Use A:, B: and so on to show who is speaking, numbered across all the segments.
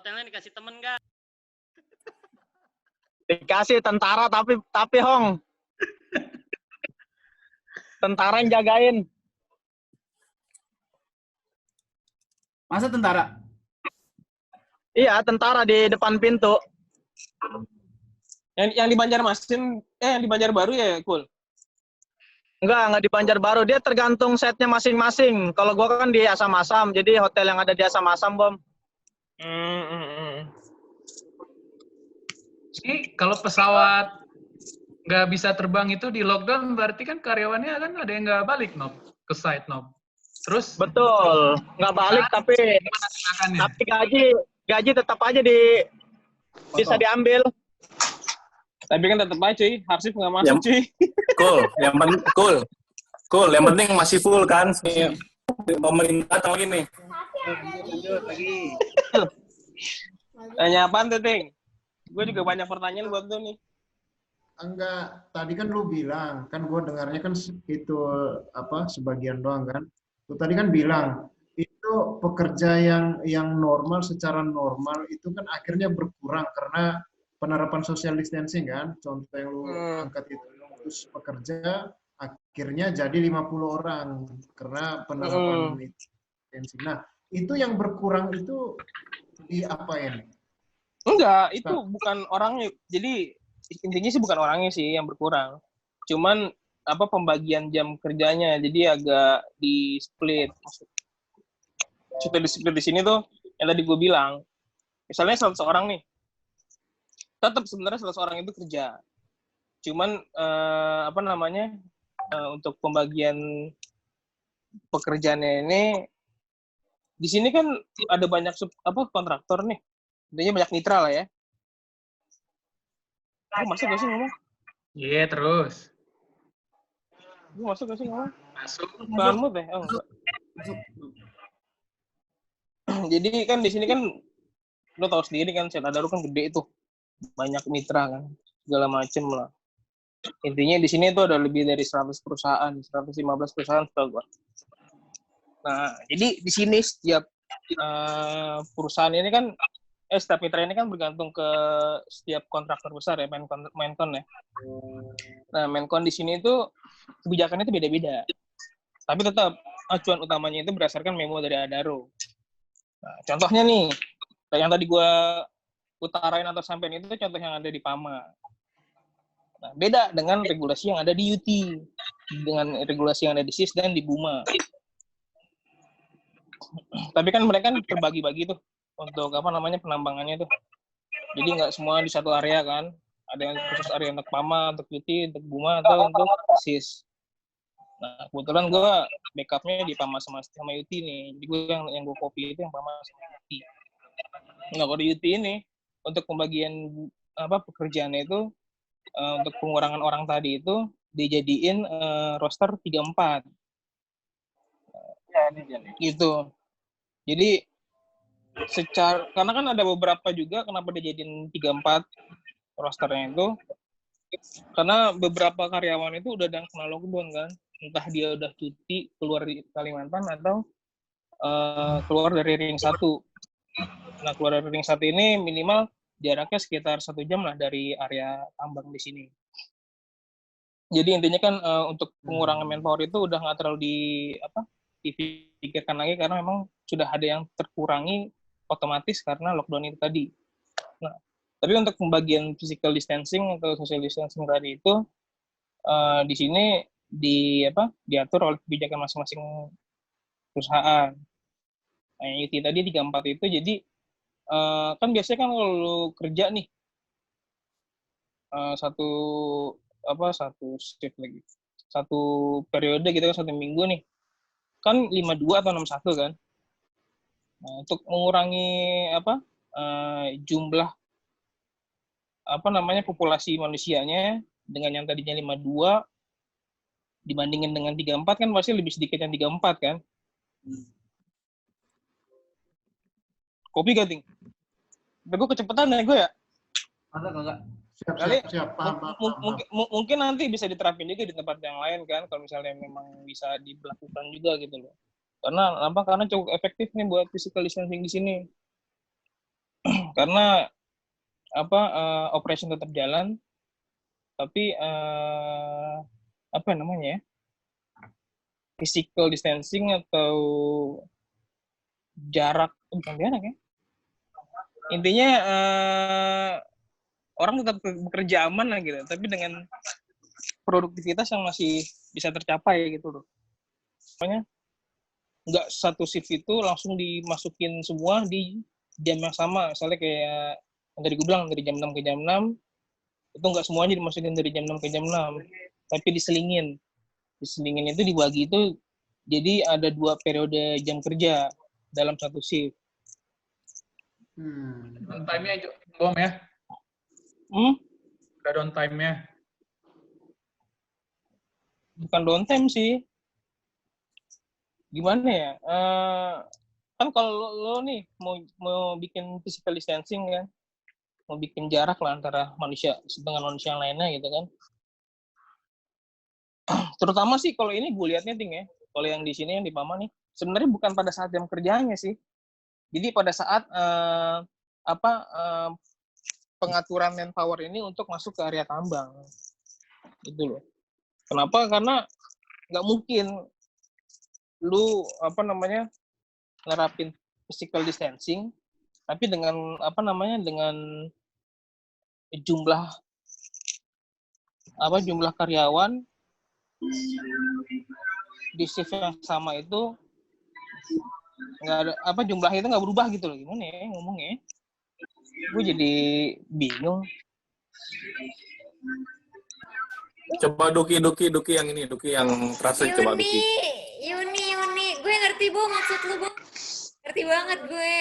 A: hotelnya dikasih temen nggak?
B: Dikasih tentara tapi Hong. Tentara yang jagain.
C: Masa tentara?
B: Iya, tentara di depan pintu.
D: Yang di Banjarmasin, yang di Banjarbaru ya, Kul?
B: Enggak di Banjarbaru. Dia tergantung setnya masing-masing. Kalau gua kan di Asam Asam, jadi hotel yang ada di Asam Asam, Bom.
E: Jadi kalau pesawat nggak bisa terbang itu di lockdown, berarti kan karyawannya kan ada yang nggak balik, Nob, ke site, Nob. Terus?
B: Betul, nggak balik tapi gaji tetap aja bisa diambil.
D: Tapi kan tetap aja cuy, Harsif nggak masuk cuy.
F: Cool, yang penting masih full kan? Pemerintah atau gini.
C: Lanjut lagi.
D: Tanya apaan tuh, Ting? Gue juga banyak pertanyaan buat lu nih.
G: Enggak, tadi kan lu bilang, kan gue dengarnya kan itu sebagian doang kan. Lu tadi kan bilang itu pekerja yang normal secara normal itu kan akhirnya berkurang karena penerapan social distancing kan. Contoh yang lu angkat itu terus pekerja akhirnya jadi 50 orang karena penerapan distancing. Nah, itu yang berkurang itu diapain?
D: Enggak, itu bukan orangnya. Jadi intinya sih bukan orangnya sih yang berkurang. Cuman pembagian jam kerjanya. Jadi agak di-split. Sudah di-split di sini tuh yang tadi gue bilang. Misalnya 100 orang nih. Tetap sebenarnya 100 orang itu kerja. Cuman untuk pembagian pekerjaannya ini di sini kan ada banyak kontraktor nih. Intinya banyak mitra lah ya. Gue masuk gak sih ngomong?
E: Iya, terus.
D: Gue masuk gak sih ngomong?
E: Masuk.
D: Bahanmu deh. Oh, enggak.
C: Masuk.
D: Jadi kan di sini kan lo tau sendiri kan Set Adaro kan gede itu. Banyak mitra kan. Segala macem lah. Intinya di sini tuh ada lebih dari 100 perusahaan, 115 perusahaan setahu gue. Nah, jadi di sini setiap perusahaan ini kan setiap mitra ini kan bergantung ke setiap kontraktor besar ya, Menkon ya. Nah, Menkon di sini itu kebijakannya itu beda-beda. Tapi tetap acuan utamanya itu berdasarkan memo dari Adaro. Nah, contohnya nih, yang tadi gue utarain atau sampein itu contoh yang ada di PAMA. Nah, beda dengan regulasi yang ada di UT, dengan regulasi yang ada di SIS dan di BUMA. Tapi kan mereka kan terbagi-bagi tuh untuk penambangannya tuh. Jadi nggak semua di satu area kan. Ada yang khusus area untuk PAMA, untuk UT, untuk BUMA, atau untuk SIS. Nah, kebetulan gue backupnya di PAMA sama UT nih. Jadi gue yang gue copy itu yang PAMA sama UT. Nah, kalau di UT ini, untuk pembagian pekerjaannya itu, untuk pengurangan orang tadi itu, dijadiin roster 3-4. Gitu. Jadi, karena kan ada beberapa juga kenapa dijadiin 3-4 rosternya itu, karena beberapa karyawan itu udah yang kena lockdown kan, entah dia udah cuti keluar di Kalimantan atau keluar dari ring 1. Nah, keluar dari ring 1 ini minimal jaraknya sekitar 1 jam lah dari area tambang di sini. Jadi intinya kan untuk pengurangan manpower itu udah nggak terlalu dipikirkan lagi karena memang sudah ada yang terkurangi otomatis karena lockdown itu tadi. Nah, tapi untuk pembagian physical distancing atau social distancing tadi itu di sini diatur oleh kebijakan masing-masing perusahaan. Nah, yang UT tadi 3-4 itu jadi kan biasanya kan kalau lu kerja nih satu shift lagi. Satu periode gitu kan 1 minggu nih. Kan 52 atau 61 kan. Nah, untuk mengurangi jumlah populasi manusianya dengan yang tadinya 52 dibandingin dengan 34 kan pasti lebih sedikit yang 34 kan. Kopi gak, Ting? Tapi gue kecepatan ya gue ya?
C: Enggak.
G: Siap.
D: Mungkin nanti bisa diterapin juga di tempat yang lain kan, kalau misalnya memang bisa dilakukan juga gitu loh. Karena cukup efektif nih buat physical distancing di sini. Karena operation tetap jalan, tapi apa namanya ya, physical distancing atau jarak, bukan jarak ya, intinya orang tetap bekerja aman lah gitu, tapi dengan produktivitas yang masih bisa tercapai gitu loh. Makanya nggak satu shift itu langsung dimasukin semua di jam yang sama. Misalnya kayak yang tadi gue bilang dari jam 6 ke jam 6, itu nggak semuanya dimasukin dari jam 6 ke jam 6, tapi diselingin. Diselingin itu dibagi itu jadi ada 2 periode jam kerja dalam satu shift.
E: On time-nya Bom ya? Udah on time-nya.
D: Bukan downtime sih. Gimana ya? Kan kalau lo nih mau bikin physical distancing kan, mau bikin jarak lah antara manusia dengan manusia yang lainnya gitu kan. Terutama sih kalau ini gue liatnya Ting ya, kalau yang di sini yang di Pama nih, sebenarnya bukan pada saat jam kerjanya sih. Jadi pada saat pengaturan manpower ini untuk masuk ke area tambang. Gitu loh. Kenapa? Karena nggak mungkin lu nerapin physical distancing tapi dengan dengan jumlah karyawan di shift yang sama itu nggak ada jumlahnya itu nggak berubah gitu loh. Gimana ya ngomongnya? Gue jadi bingung.
F: Coba Duki yang ini, Duki yang terasa coba Duki.
A: Yuni, gue ngerti Bu maksud lu Bu, ngerti banget gue.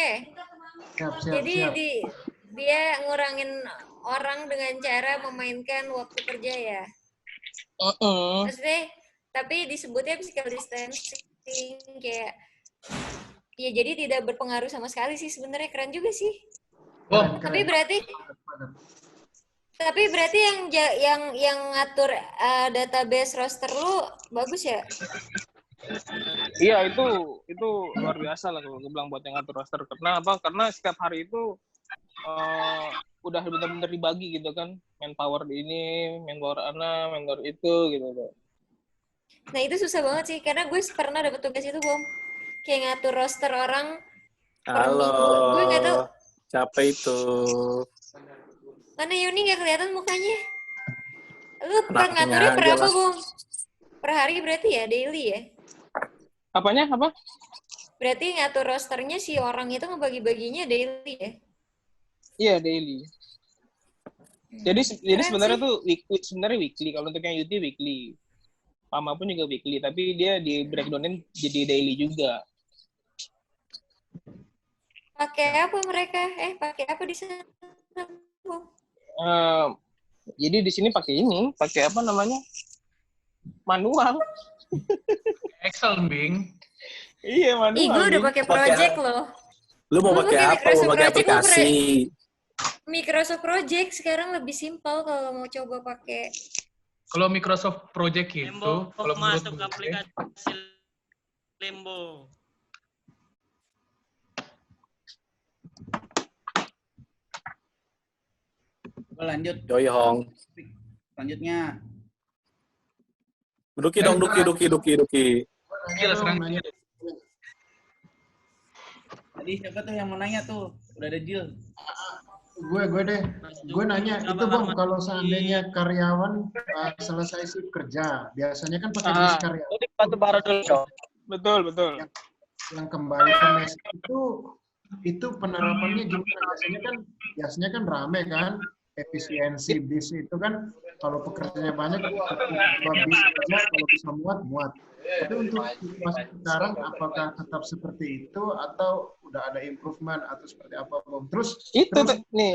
G: Siap.
A: Jadi dia ngurangin orang dengan cara memainkan waktu kerja ya. Maksudnya, tapi disebutnya physical distancing kayak, ya jadi tidak berpengaruh sama sekali sih sebenarnya, keren juga sih.
E: Bom.
A: Tapi berarti yang ngatur database roster lu bagus ya?
D: Iya itu luar biasa lah kalau gue bilang buat yang ngatur roster. Karena apa? Karena setiap hari itu udah benar-benar dibagi gitu kan, manpower ini, manpower manpower itu gitu.
A: Nah itu susah banget sih, karena gue pernah dapet tugas itu Bom, kayak ngatur roster orang per minggu. Gue nggak tahu.
F: Capek itu.
A: Mana Yuni nggak kelihatan mukanya? Lu ngaturnya per apa Bom? Per hari berarti ya, daily ya?
D: Apanya? Apa?
A: Berarti ngatur rosternya si orang itu ngebagi-baginya daily ya?
D: Iya, daily. Jadi sebenarnya tuh weekly. Kalau untuk yang UT weekly. Pama pun juga weekly, tapi dia di breakdownin jadi daily juga.
A: Pakai apa mereka? Pakai apa di sana?
D: Jadi di sini pakai apa namanya? Manual.
E: Excel, Bing.
D: Iya, manual.
A: Ih, gue udah pakai project loh.
F: Lu mau pakai apa? Mau pakai aplikasi?
A: Microsoft Project sekarang lebih simpel kalau mau coba pakai.
E: Kalau Microsoft Project itu,
H: Lembo,
E: kalau
H: masuk
E: menurut gue,
H: aplikasi Lembo.
C: Lanjut.
F: Joy Hong.
C: Selanjutnya.
F: Duki.
E: Gila, serang.
C: Tadi siapa tuh yang mau nanya tuh? Udah ada Jill.
G: Gue deh. Gue nanya, itu Bang, kalau seandainya karyawan selesai shift kerja, biasanya kan pakai list karyawan.
B: Jadi batu bara dulu.
D: Betul.
G: Yang kembali ke mes itu penerapannya gimana? Biasanya kan rame kan, efisiensi bis itu kan kalau pekerjanya banyak, bis kerja kalau bisa muat. Tapi untuk situasi sekarang apakah tetap seperti itu atau udah ada improvement atau seperti apa Bang? Terus
D: nih.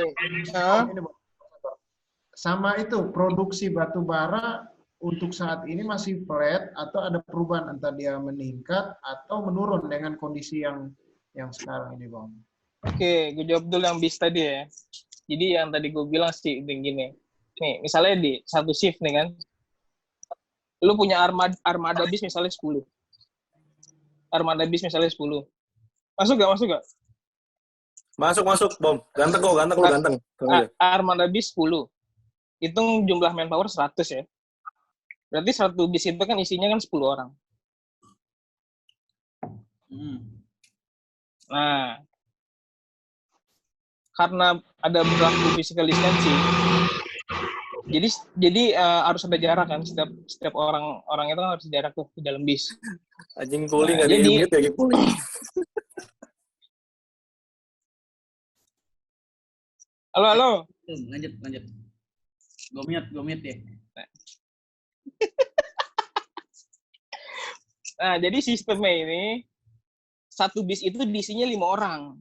G: Sama itu produksi batu bara untuk saat ini masih flat atau ada perubahan entah dia meningkat atau menurun dengan kondisi yang sekarang ini Bang?
D: Oke, gue jawab dulu yang bis tadi ya. Jadi yang tadi gue bilang sih gini. Nih, misalnya di satu shift nih kan, lu punya armada bis misalnya 10. Armada bis misalnya 10. Masuk gak?
F: Masuk, Bom. Ganteng kok, ganteng lu, ganteng.
D: Armada bis 10. Hitung jumlah manpower 100 ya. Berarti satu bis itu kan isinya kan 10 orang. Nah, karena ada berlaku physical distancing, jadi harus ada jarak kan, setiap orang itu kan harus jarak tuh di dalam bis.
F: Anjing Kuli nggak
D: jadi
F: di-mute ya, Kuli.
D: Halo.
C: Lanjut. Gue mute ya.
D: Nah, jadi sistemnya ini satu bis itu diisinya 5 orang.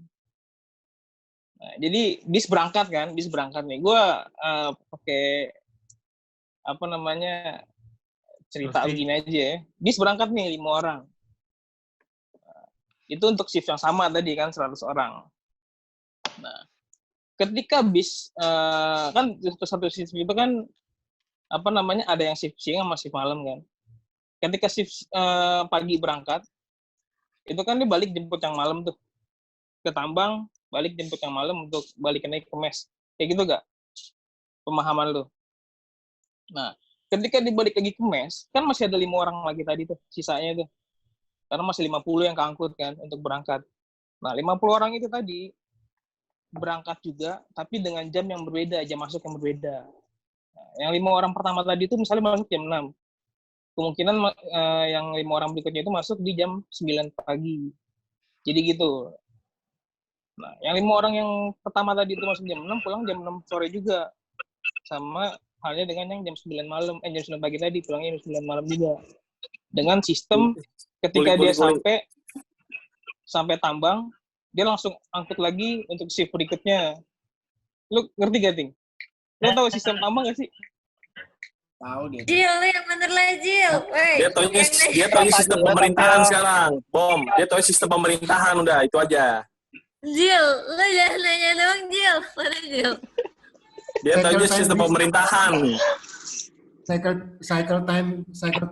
D: Nah, jadi bis berangkat nih. Gue pakai apa namanya cerita begini aja ya. Bis berangkat nih 5 orang. Nah, itu untuk shift yang sama tadi kan 100 orang. Nah, ketika bis kan satu shift itu kan apa namanya ada yang shift siang sama shift malam kan. Ketika shift pagi berangkat itu kan dia balik jemput yang malam tuh ke Tambang, balik jemput yang malam untuk balik naik ke mes. Kayak gitu gak? Pemahaman lu. Nah, ketika dibalik lagi ke mes, kan masih ada 5 orang lagi tadi tuh, sisanya tuh. Karena masih 50 yang keangkut kan untuk berangkat. Nah, 50 orang itu tadi berangkat juga, tapi dengan jam yang berbeda, jam masuk yang berbeda. Nah, yang 5 orang pertama tadi itu misalnya masuk jam 6. Kemungkinan yang 5 orang berikutnya itu masuk di jam 9 pagi. Jadi gitu. Nah, yang 5 orang yang pertama tadi itu masuk jam 6, pulang jam 6 sore juga. Sama halnya dengan yang jam 9 malam, jam 9 pagi tadi, pulangnya jam 9 malam juga. Dengan sistem ketika dia sampai Tambang, dia langsung angkut lagi untuk shift berikutnya. Lu ngerti gak, Ting? Lu tahu sistem Tambang gak sih?
C: Tahu dia.
A: Jil, lu yang bener lah, Jil.
F: Dia tahu sistem pemerintahan sekarang. Bom, dia tahu sistem pemerintahan udah, itu aja.
A: Jil, lu jangan nanya doang, Jil. Mana Jil?
F: Dia tahu sistem pemerintahan.
G: Cycle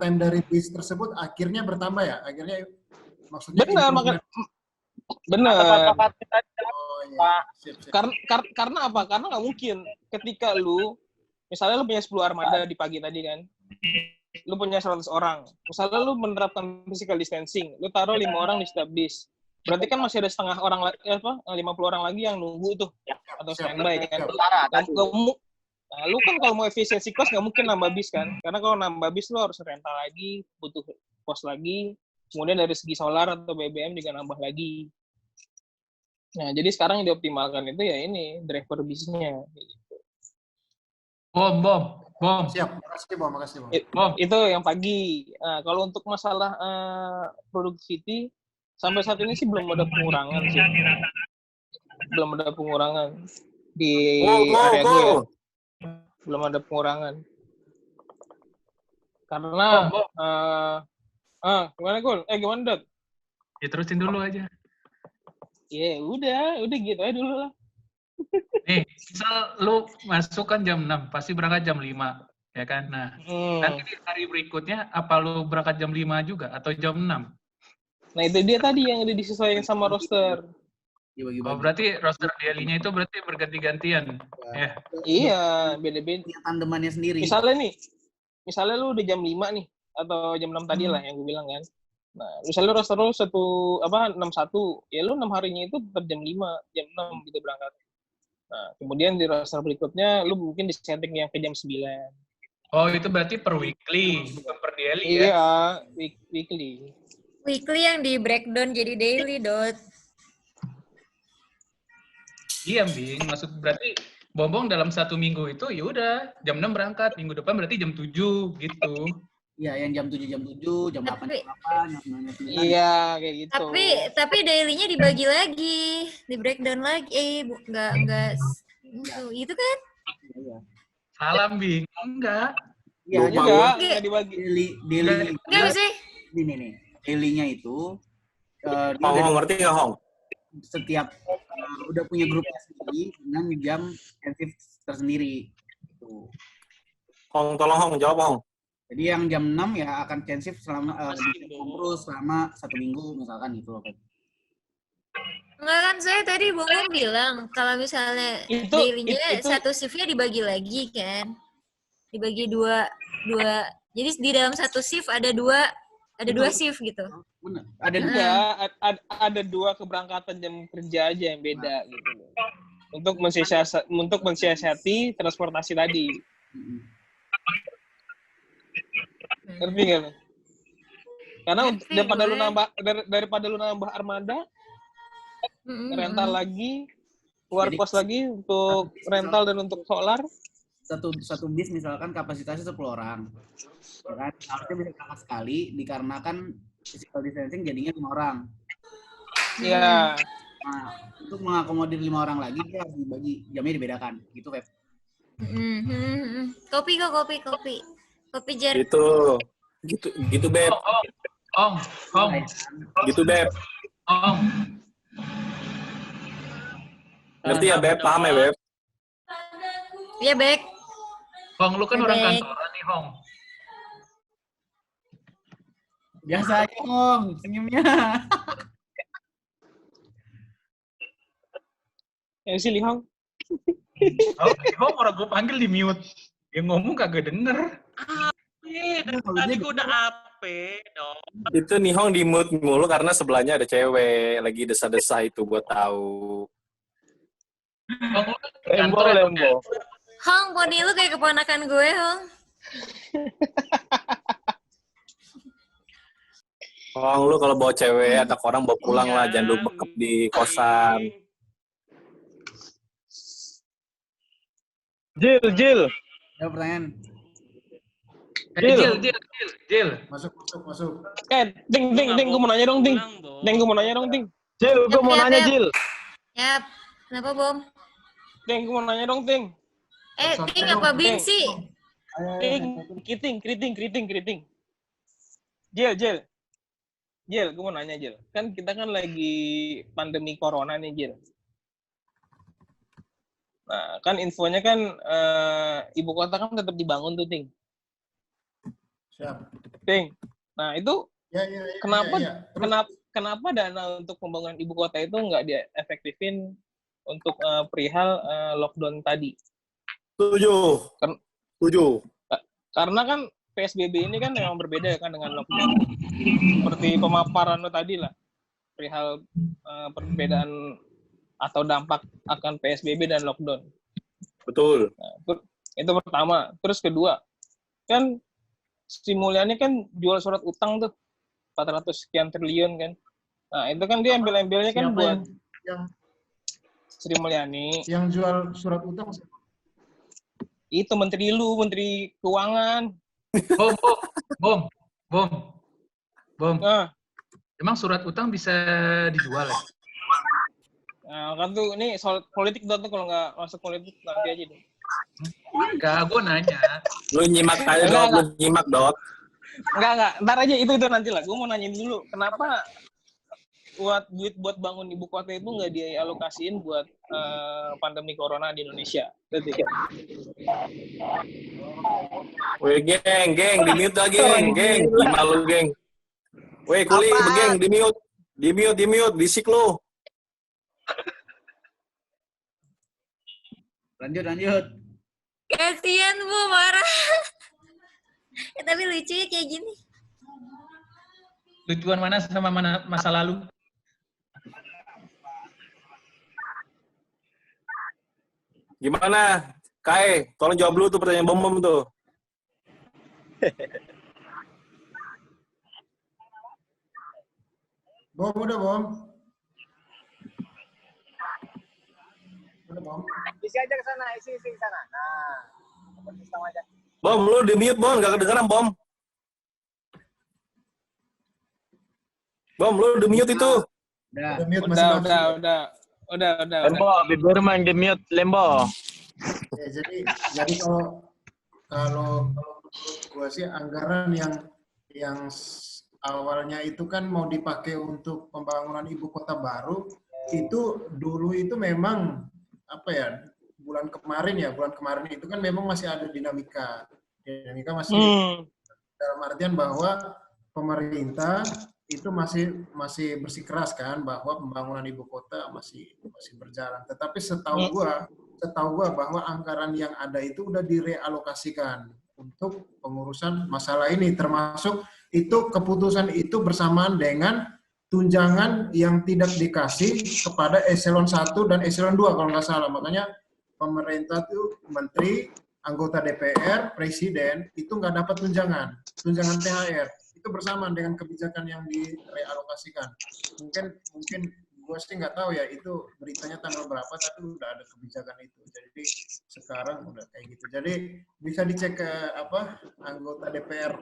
G: time dari bis tersebut akhirnya bertambah ya? Akhirnya maksudnya
D: benar.
G: Oh, iya. Siap.
D: Karena apa? Karena nggak mungkin ketika misalnya lu punya 10 armada di pagi tadi kan, lu punya 100 orang. Misalnya lu menerapkan physical distancing, lu taruh 5 orang di setiap bis. Berarti kan masih ada setengah orang 50 orang lagi yang nunggu tuh atau standby kan. Nah, lu kan kalau mau efisiensi cost nggak mungkin nambah bis kan, karena kalau nambah bis lu harus rental lagi, butuh pos lagi, kemudian dari segi solar atau BBM juga nambah lagi. Nah, jadi sekarang yang dioptimalkan itu ya ini driver bisnya.
E: Bom.
G: Siap, makasih Bom.
D: Itu yang pagi. Nah, kalau untuk masalah productivity, sampai saat ini sih belum ada pengurangan sih. Belum ada pengurangan di area gue ya. Belum ada pengurangan. Karena gimana Gul? Gimana Dot?
E: Ya terusin dulu aja.
D: Ya udah gitu aja dulu lah.
E: Nih, misal lu masuk kan jam 6, pasti berangkat jam 5, ya kan? Nah, nanti di hari berikutnya, apa lu berangkat jam 5 juga, atau jam 6?
D: Nah, itu dia tadi yang udah disesuaikan sama roster.
E: Oh, berarti roster daily-nya itu berarti berganti-gantian, ya?
D: Iya, beda-beda.
C: Tandemannya sendiri.
D: Misalnya lu udah jam 5 nih, atau jam 6 tadi lah yang gue bilang kan. Nah, misalnya roster lu 61, ya lu 6 harinya itu tetap jam 5, jam 6 gitu berangkat. Nah, kemudian di roster berikutnya, lu mungkin disetting yang ke jam 9.
E: Oh, itu berarti per weekly, bukan per daily ya?
D: Iya, weekly.
A: Weekly yang di breakdown jadi daily, Dot.
E: Iya, Bing. Maksud berarti Bombong dalam 1 minggu itu ya udah jam 6 berangkat, minggu depan berarti jam 7 gitu.
C: Iya, yang jam 7, jam 8, jam 9.
D: Iya, kayak gitu.
A: Tapi daily-nya dibagi lagi, di breakdown lagi. Enggak itu kan?
C: Iya.
E: Salam, Bing. Enggak.
C: Iya,
D: enggak dibagi.
C: Daily.
A: Enggak sih.
C: Ini nih. Daily-nya itu
F: Hong, ngerti nggak, Hong?
C: Setiap udah punya grupnya sendiri dengan jam intensif tersendiri. Gitu.
F: Hong, tolong Hong, jawab Hong.
C: Jadi yang jam 6 ya akan intensif selama terus selama 1 minggu misalkan gitu loh.
A: Enggak kan saya tadi Bung bilang kalau misalnya daily-nya satu shift-nya dibagi lagi kan. Dibagi dua. Jadi di dalam satu shift ada dua shift gitu.
C: Benar.
D: Ada dua keberangkatan jam kerja aja yang beda gitu loh. Untuk mensiasati transportasi tadi. Ngerti nggak lo? Karena daripada lu nambah armada, rental lagi, keluar kos lagi untuk rental dan untuk solar.
C: Satu bis misalkan kapasitasnya 10 orang. Ya kan? Harusnya bisa berangkat sekali dikarenakan physical distancing jadinya 5 orang.
D: Iya.
C: Nah, untuk mengakomodir 5 orang lagi dia harus dibagi, jamnya dibedakan. Gitu, Pep.
A: Kopi Jer.
F: Gitu Beb.
E: Ong.
F: Gitu Beb.
E: Ong.
F: Ngerti ya Beb? Paham ya Beb?
A: Iya, Bek.
E: Hong, lu kan orang kantoran nih, Hong.
C: Biasa aja, Om, senyumnya.
D: Yang sih Lihong.
E: Hong orang gue panggil di mute. Yang ngomong kagak denger.
H: Tadi gue udah ape dong.
F: Itu nih Hong di mute mulu karena sebelahnya ada cewek lagi desa-desa itu gue tahu.
E: Hong,
D: Lembo.
A: Hong, poni lu kayak keponakan gue, Hong.
F: Hong, lu kalau bawa cewek, ada orang bawa pulang lah, jangan lu bekep di kosan.
B: Jil.
C: Ada pertanyaan.
E: Jil.
G: Masuk.
D: Ding, gue mau nanya dong, Ding.
B: Jil, gue mau nanya, Jil.
A: Yap. Kenapa, Bom?
D: Ding, gue mau nanya dong, Ding.
A: Ding apa Bin sih?
D: Ding, keriting. Jil, gue mau nanya, Jil. Kan kita kan lagi pandemi corona nih, Jil. Nah, kan infonya kan ibu kota kan tetap dibangun tuh, Ting.
G: Siap.
D: Ting. Nah, itu kenapa dana untuk pembangunan ibu kota itu nggak diefektifin untuk perihal lockdown tadi?
F: Setuju.
D: Karena kan PSBB ini kan memang berbeda kan dengan lockdown. Seperti pemaparan lo tadi lah. Perihal perbedaan atau dampak akan PSBB dan lockdown.
F: Betul.
D: Nah, itu pertama. Terus kedua, kan Sri Mulyani kan jual surat utang tuh 400 sekian triliun kan. Nah, itu kan dia ambil-ambilnya kan buat Sri Mulyani.
G: Yang jual surat utang siapa?
D: Itu Menteri Keuangan.
E: Bom. Emang surat utang bisa dijual ya?
D: Nah, kan tuh ini soal politik tuh kalau nggak masuk politik nanti aja deh.
E: Enggak, gue nanya.
F: Lu nyimak aja dong,
D: Enggak. Ntar aja itu nanti lah. Gue mau nanya dulu, kenapa duit buat bangun ibu kota itu nggak dialokasiin buat pandemi corona di Indonesia?
F: Weh, geng, di mute lah, geng. Gimana lu, geng? Weh, kuli, geng, di mute, bisik lu.
C: Lanjut.
A: Kasian Bu, marah. Tapi lucu ya kayak gini.
E: Lucuan mana sama masa lalu?
F: Gimana? Kai, tolong jawab dulu tuh pertanyaan Bom tuh.
G: Bom.
B: Isi aja ke sana, isi ke sana. Nah, sama aja.
F: Bom, lu di mute, Bom. Gak kedengeran, Bom. Bom, lu di mute itu.
D: Udah.
B: Lembo, bibir main di mute, Lembo.
G: Ya, jadi kalau gua sih anggaran yang awalnya itu kan mau dipakai untuk pembangunan ibu kota baru, itu dulu itu memang bulan kemarin itu kan memang masih ada dinamika masih dalam artian bahwa pemerintah itu masih bersikeras kan bahwa pembangunan ibu kota masih berjalan. Tetapi setahu gua bahwa anggaran yang ada itu udah direalokasikan untuk pengurusan masalah ini, termasuk itu keputusan itu bersamaan dengan tunjangan yang tidak dikasih kepada eselon 1 dan eselon 2 kalau nggak salah. Makanya pemerintah itu menteri, anggota DPR, presiden itu nggak dapat tunjangan THR. Itu bersamaan dengan kebijakan yang direalokasikan. Mungkin gue sih nggak tahu ya itu beritanya tanggal berapa, tapi udah ada kebijakan itu. Jadi sekarang udah kayak gitu. Jadi bisa dicek ke anggota DPR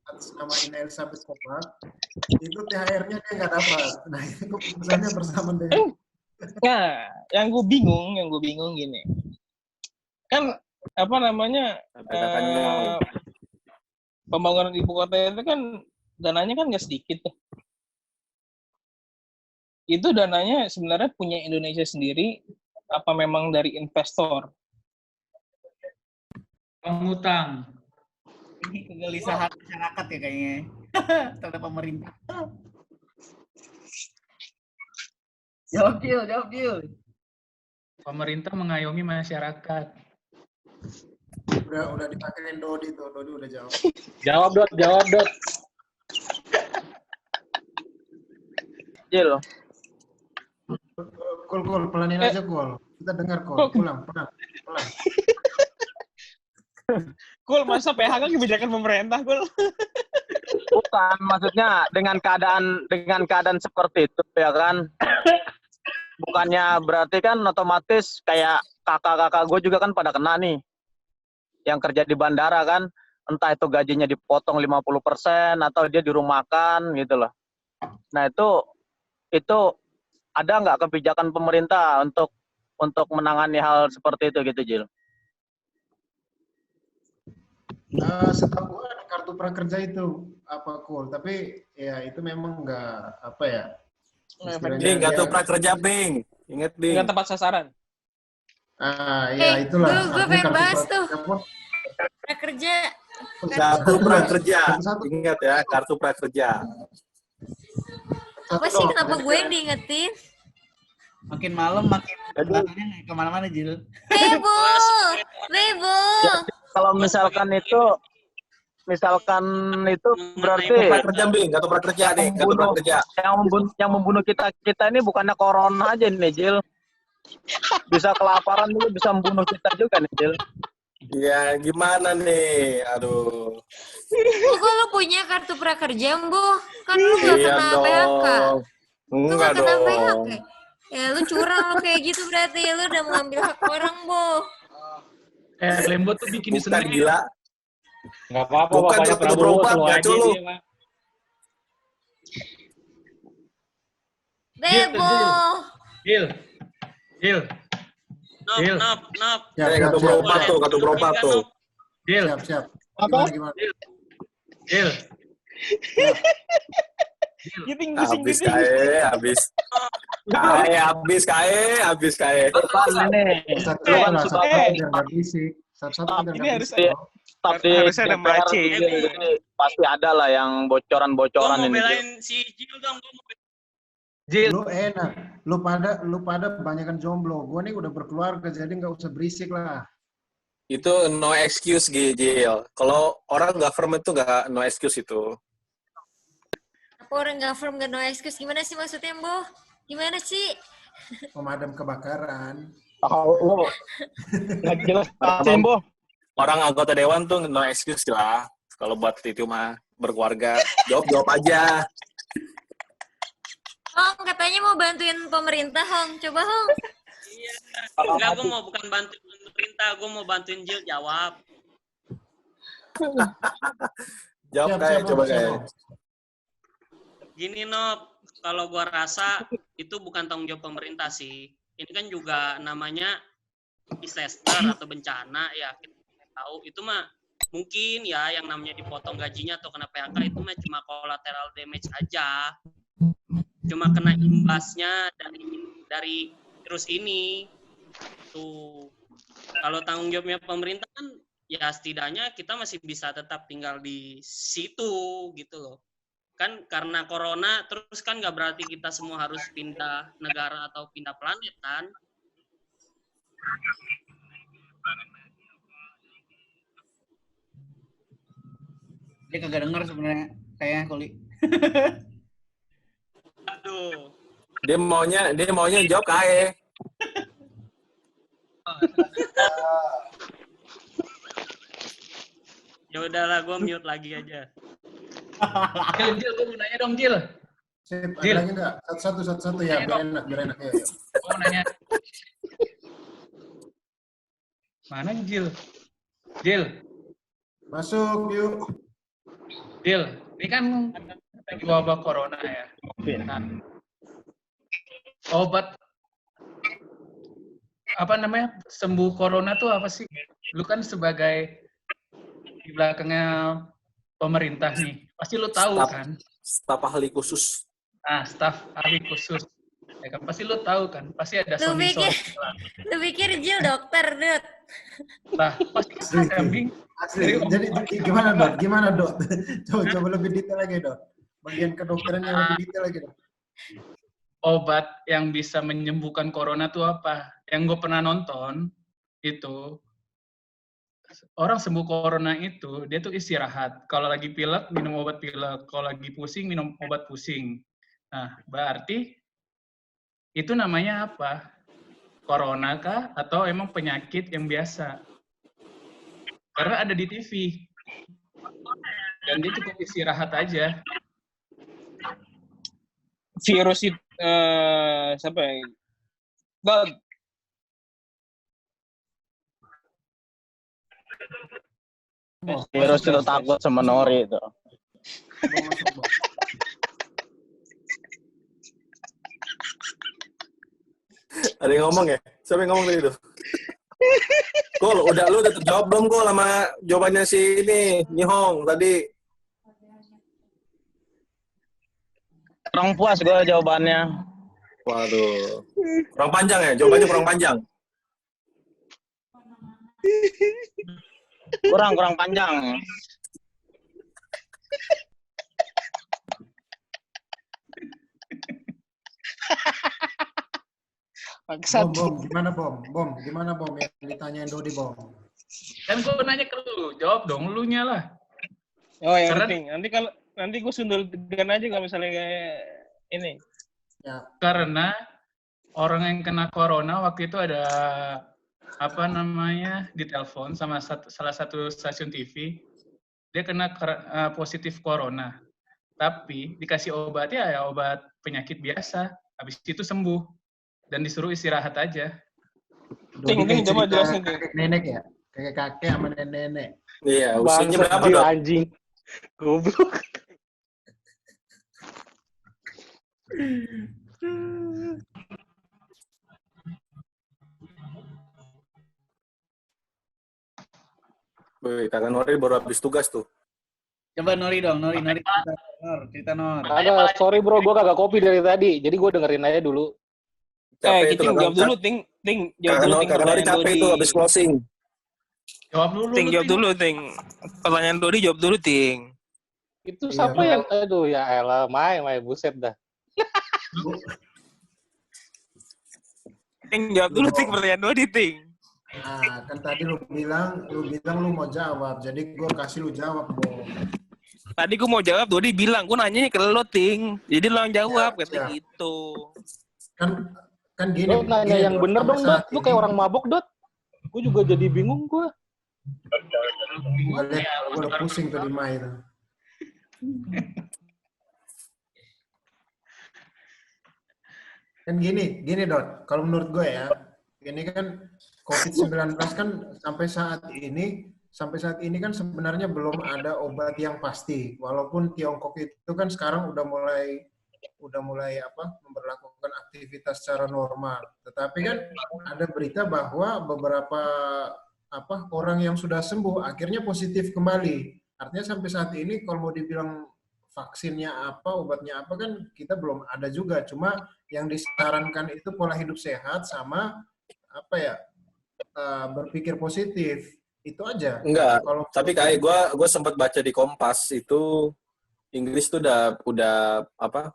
G: atas nama Ina Elizabeth Kopak, itu THR-nya dia nggak dapat. Nah itu keputusannya bersamaan dengan.
D: Nah, yang gue bingung gini. Kan pembangunan ibu kota itu kan dananya kan nggak sedikit tuh. Itu dananya sebenarnya punya Indonesia sendiri apa memang dari investor?
E: Pengutang.
C: Ini kegelisahan masyarakat ya kayaknya terhadap pemerintah. Jawab Gil.
E: Pemerintah mengayomi masyarakat.
G: Udah dipakein Dodi tuh, Dodi udah jawab.
B: Jawab Dot. Jil.
G: Kul, pelanin aja Kul. Kita dengar Kul, pulang.
D: Kul, masa PHK kebijakan pemerintah, Kul?
B: Bukan, maksudnya dengan keadaan seperti itu ya kan. Bukannya berarti kan otomatis kayak kakak-kakak gue juga kan pada kena nih. Yang kerja di bandara kan, entah itu gajinya dipotong 50% atau dia dirumahkan gitu loh. Nah itu ada nggak kebijakan pemerintah untuk menangani hal seperti itu gitu, Jil?
G: Setahu gue ada kartu prakerja itu Kul, tapi ya itu memang nggak
F: Bing, kartu prakerja Bing. Ingat Bing.
D: Nggak tepat sasaran.
G: Ya itulah.
A: Gue pengen bahas tuh. Prakerja.
F: Kartu prakerja. Ingat ya, kartu prakerja.
A: Apa sih kenapa gue yang diingetin?
C: Makin malam makin kemana-mana Jil.
A: Bebo.
B: Ya, kalau misalkan itu berarti
F: prakerja Bing, kartu prakerja nih, kartu prakerja.
B: Yang membunuh kita ini bukannya corona aja nih, Jil. Bisa kelaparan dulu, bisa membunuh kita juga nih, Jil.
F: Ya, gimana nih? Aduh.
A: Kok lu punya kartu prakerja, Mbo? Kan lu gak kena PHK. Lu gak kena PHK. Ya, lu curang lu kayak gitu berarti. Lu udah mengambil hak orang, Bo.
E: Lembo tuh bikin
F: Bukan
E: sendiri.
F: gila.
I: Nggak apa-apa,
F: Bukan
I: Bapaknya
F: kartu
I: Prabowo
F: berobat,
I: selalu aja
F: gaco lu.
I: dia, Pak.
A: Bebo.
E: Gil.
H: Nop.
F: Kartu berobat tuh.
E: Gil.
G: Siap.
C: Apa?
G: Gimana?
E: Gil.
F: Habis kae.
G: Satu biar nggak berisik.
B: Ini harusnya ada mace. Pasti ada lah yang bocoran-bocoran
H: ini. Gue mau
B: ini.
H: belain si Jil dong.
E: Jil.
G: Lu enak. Lu pada kebanyakan jomblo. Gue nih udah berkeluarga, jadi nggak usah berisik lah.
F: Itu no excuse, Gil. Kalau orang government tuh nggak no excuse itu.
A: Apa orang government nggak no excuse? Gimana sih maksudnya, Mbo? Gimana sih?
G: Pemadam kebakaran.
B: Oh, nggak jelas Bo.
F: Orang anggota dewan tuh no excuse lah. Kalau buat itu mah berkeluarga, jawab aja.
A: Hong, katanya mau bantuin pemerintah, Hong. Coba, Hong.
H: Iya. Enggak, gue mau bukan bantuin pemerintah, gue mau bantuin Jil jawab.
F: Jawab kayak, coba kayak.
H: Gini, Nop. Kalau gue rasa itu bukan tanggung jawab pemerintah sih. Ini kan juga namanya disaster atau bencana ya. Kita tahu itu mah mungkin ya yang namanya dipotong gajinya atau kena PHK itu mah cuma collateral damage aja. Cuma kena imbasnya dari virus ini. Tuh. Kalau tanggung jawabnya pemerintah kan ya setidaknya kita masih bisa tetap tinggal di situ gitu loh. kan karena corona, terus kan nggak berarti kita semua harus pindah negara atau pindah planet kan?
C: Dia kagak dengar sebenarnya kayaknya Kuli.
H: Aduh.
F: Dia maunya jawab kae.
H: Ya udahlah, gue mute lagi aja.
E: Jil, gue mau nanya dong, Jil.
G: Sip, ada lagi nggak? Satu-satu ya, biar enak. Ya.
E: Gue mau nanya. Mana Jil? Jil.
G: Masuk, yuk.
E: Jil, ini kan lagi wabah corona ya. Nah, obat apa namanya sembuh corona tuh apa sih? Lu kan sebagai di belakangnya pemerintah nih, pasti lu tahu kan?
F: Staf ahli khusus.
E: Nah, staf ahli khusus. Ya kan, pasti lu tahu kan? Pasti ada solusi.
A: Lu pikir Jil dokter, Dut?
E: Lah, pasti kambing.
G: Asli. Jadi gimana, Dot? Coba lebih detail lagi, Dot. Bagian kedokteran yang lebih detail lagi, Dot.
E: Obat yang bisa menyembuhkan corona tuh apa? Yang gue pernah nonton itu orang sembuh corona itu dia tuh istirahat. Kalau lagi pilek minum obat pilek, kalau lagi pusing minum obat pusing. Nah, berarti itu namanya apa? Corona kah atau emang penyakit yang biasa? Karena ada di TV. Dan dia cukup istirahat aja.
D: Virus itu siapa ya? Bang.
B: Virus itu takut sama Nori itu.
F: Ada yang ngomong ya? Siapa yang ngomong tadi itu? Kol, lu udah terjawab belum Kol sama jawabannya si ini, Nihong tadi?
B: Kurang puas gue jawabannya.
F: Waduh. Kurang panjang ya? Jawabannya kurang panjang?
B: Kurang panjang.
G: Bom, gimana Bom yang ditanyain Dodi, Bom?
E: Kan gue nanya ke lu, jawab dong lu nya lah.
D: Oh yang penting, nanti gue sundul dengan aja kalau misalnya kayak ini.
G: Ya.
E: Karena orang yang kena corona waktu itu ada apa namanya ditelepon sama salah satu stasiun TV, dia kena positif corona, tapi dikasih obatnya ya obat penyakit biasa, habis itu sembuh dan disuruh istirahat aja.
D: Ting, coba jelasin Ting.
G: Nenek ya, kakek sama nenek.
F: Iya, usianya berapa Dok?
I: Anjing, goblok.
F: Wih, kakak Nori baru habis tugas tuh.
C: Coba Nori dong, Nori cerita Nor.
I: Ada, sorry bro, gue kagak kopi dari tadi, jadi gue dengerin aja dulu.
D: Ting, jawab dulu, Ting. Jawab dulu, Ting.
F: Kakak Nori capek tuh habis closing.
E: Jawab dulu.
D: Ting, jawab dulu, Ting. Pertanyaan Dodi jawab dulu, Ting.
I: Itu siapa yang, aduh ya elah, Mai, buset dah.
D: Ting, jawab dulu, Ting, pertanyaan Dodi, Ting.
G: Nah, kan tadi lu bilang lu mau jawab, jadi gue kasih lu jawab, Bom.
D: Tadi gue mau jawab, Dodi bilang, gue nanya ke lo, Ting. Jadi lo yang jawab, katanya gitu.
G: Kan gini.
I: Lo nanya yang bener dong, Dot. Lu kayak orang mabok, Dot. Gue juga jadi bingung, gue.
G: Gue udah pusing tuh di Mai itu. Kan gini Dot, kalau menurut gue ya, ini kan COVID-19 kan sampai saat ini kan sebenarnya belum ada obat yang pasti. Walaupun Tiongkok itu kan sekarang udah mulai memberlakukan aktivitas secara normal. Tetapi kan ada berita bahwa beberapa orang yang sudah sembuh akhirnya positif kembali. Artinya sampai saat ini kalau mau dibilang vaksinnya apa, obatnya apa kan kita belum ada juga. Cuma yang disarankan itu pola hidup sehat sama berpikir positif. Itu aja.
F: Enggak. Tapi kayak gue sempat baca di Kompas itu Inggris tuh udah apa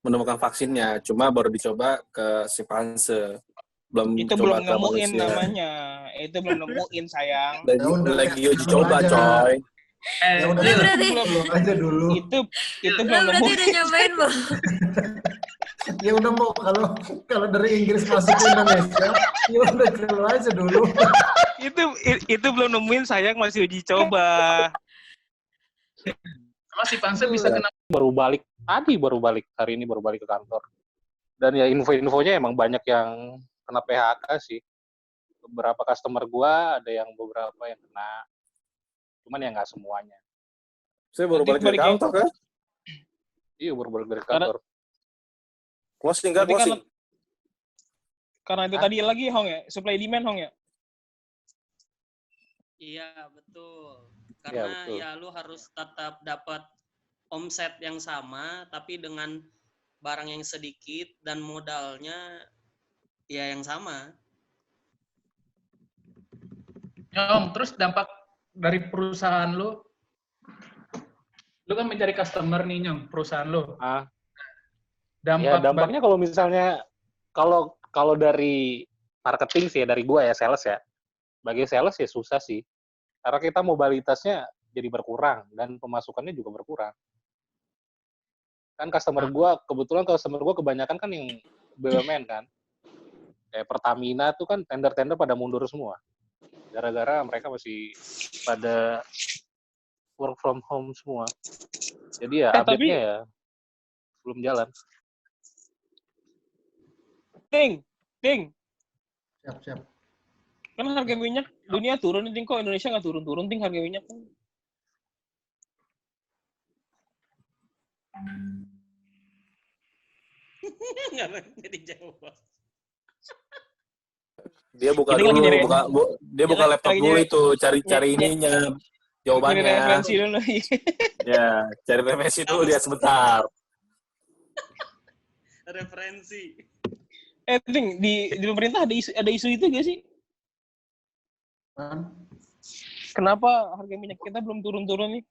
F: menemukan vaksinnya, cuma baru dicoba ke simpanse, belum
D: Itu
F: coba
D: belum
F: ke
D: nemuin
F: manusia.
D: namanya. Itu belum nemuin sayang.
F: Lagi uji coba, coy.
G: Ya udah
A: Itu berarti
G: aja dulu.
D: Itu
A: lo
D: belum
A: berarti
D: nemuin.
A: udah nyobain belum?
G: Ya udah mau kalau dari Inggris masuk ke Indonesia, ya udah coba aja dulu.
D: itu belum nemuin sayang, masih uji coba.
E: Sama si Panse bisa kena.
I: Baru balik hari ini baru balik ke kantor. Dan ya info-infonya emang banyak yang kena PHK sih. Beberapa customer gua ada yang beberapa yang kena. Cuman ya nggak semuanya.
F: Saya baru balik dari kantor kan?
I: Iya, baru balik dari kantor.
F: Closing kan, closing.
D: Karena itu tadi lagi Hong ya, supply demand Hong ya.
H: Iya, betul. Karena
I: betul.
H: ya lu harus tetap dapat omset yang sama tapi dengan barang yang sedikit dan modalnya ya yang sama.
E: Nyong, terus dampak dari perusahaan lu kan mencari customer nih Nyong, perusahaan lu.
I: Dampaknya kalau misalnya kalau dari marketing sih ya, dari gua ya, sales ya. Bagi sales ya susah sih. Karena kita mobilitasnya jadi berkurang dan pemasukannya juga berkurang. Kan kebetulan customer gua kebanyakan kan yang BUMN kan. Kayak Pertamina tuh kan tender-tender pada mundur semua. Gara-gara mereka masih pada work from home semua. Jadi ya update-nya ya belum jalan.
D: Ting.
G: Siap.
D: Kan harga minyak dunia turun, Ting, kok Indonesia nggak turun-turun, Ting, harga minyak?
H: Nggak jadi jawab.
F: Dia buka laptop dulu itu, cari ininya, jawabannya.
D: Cari referensi dulu.
F: Ya, cari referensi dulu dia sebentar.
H: Referensi.
D: Ting, di pemerintah ada isu itu gak sih? Kenapa harga minyak kita belum turun-turun nih?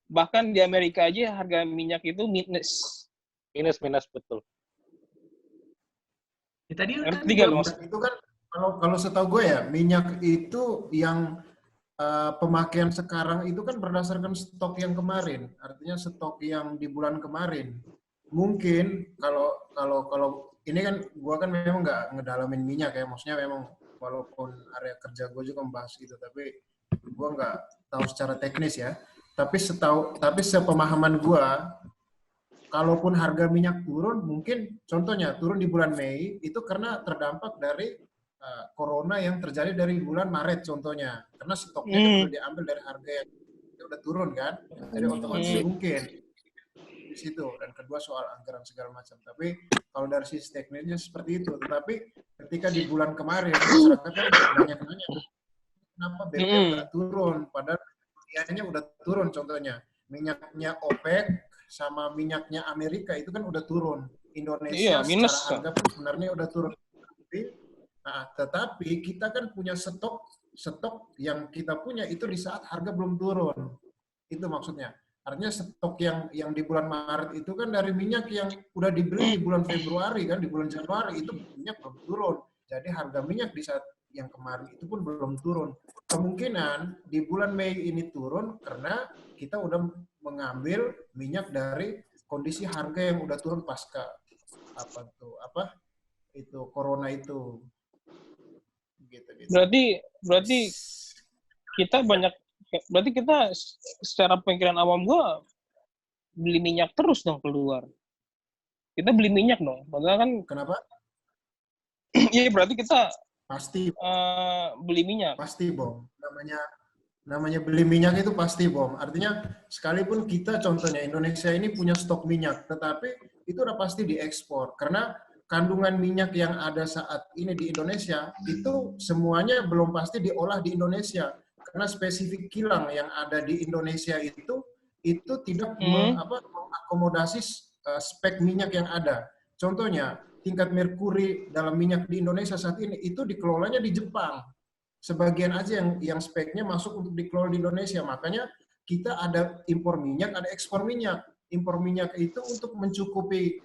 D: Bahkan di Amerika aja harga minyak itu minus betul.
E: Ya, tadi kan
G: itu kan kalau setahu gue ya, minyak itu yang pemakaian sekarang itu kan berdasarkan stok yang kemarin. Artinya stok yang di bulan kemarin. Mungkin kalau ini kan gue kan memang nggak ngedalamin minyak ya, maksudnya memang walaupun area kerja gue juga membahas gitu, tapi gue nggak tahu secara teknis ya. Tapi sepemahaman gue, kalaupun harga minyak turun, mungkin contohnya turun di bulan Mei itu karena terdampak dari corona yang terjadi dari bulan Maret contohnya, karena stoknya udah diambil dari harga yang udah turun kan, jadi otomatis mungkin di situ. Dan kedua soal anggaran segala macam. Tapi kalau dari sisi teknisnya seperti itu. Tetapi ketika di bulan kemarin masyarakat kan banyak nanya kenapa BBM nggak turun, padahal harganya udah turun. Contohnya minyaknya OPEC sama minyaknya Amerika itu kan udah turun. Indonesia secara harga pun sebenarnya udah turun. Tetapi kita kan punya stok yang kita punya itu di saat harga belum turun. Itu maksudnya. Artinya stok yang di bulan Maret itu kan dari minyak yang udah dibeli di bulan Februari kan, di bulan Januari itu minyak belum turun. Jadi harga minyak di saat yang kemarin itu pun belum turun. Kemungkinan di bulan Mei ini turun karena kita udah mengambil minyak dari kondisi harga yang udah turun pasca corona itu. Gitu.
D: Berarti kita secara pemikiran awam gua beli minyak terus dong keluar. Kita beli minyak dong. Padahal kan
G: kenapa?
D: Iya, berarti kita
G: pasti
D: beli minyak.
G: Pasti, Bom. Namanya beli minyak itu pasti, Bom. Artinya sekalipun kita contohnya Indonesia ini punya stok minyak, tetapi itu udah pasti diekspor karena kandungan minyak yang ada saat ini di Indonesia itu semuanya belum pasti diolah di Indonesia. Karena spesifik kilang yang ada di Indonesia itu tidak mengakomodasi spek minyak yang ada. Contohnya, tingkat merkuri dalam minyak di Indonesia saat ini itu dikelolanya di Jepang. Sebagian aja yang speknya masuk untuk dikelola di Indonesia. Makanya kita ada impor minyak, ada ekspor minyak. Impor minyak itu untuk mencukupi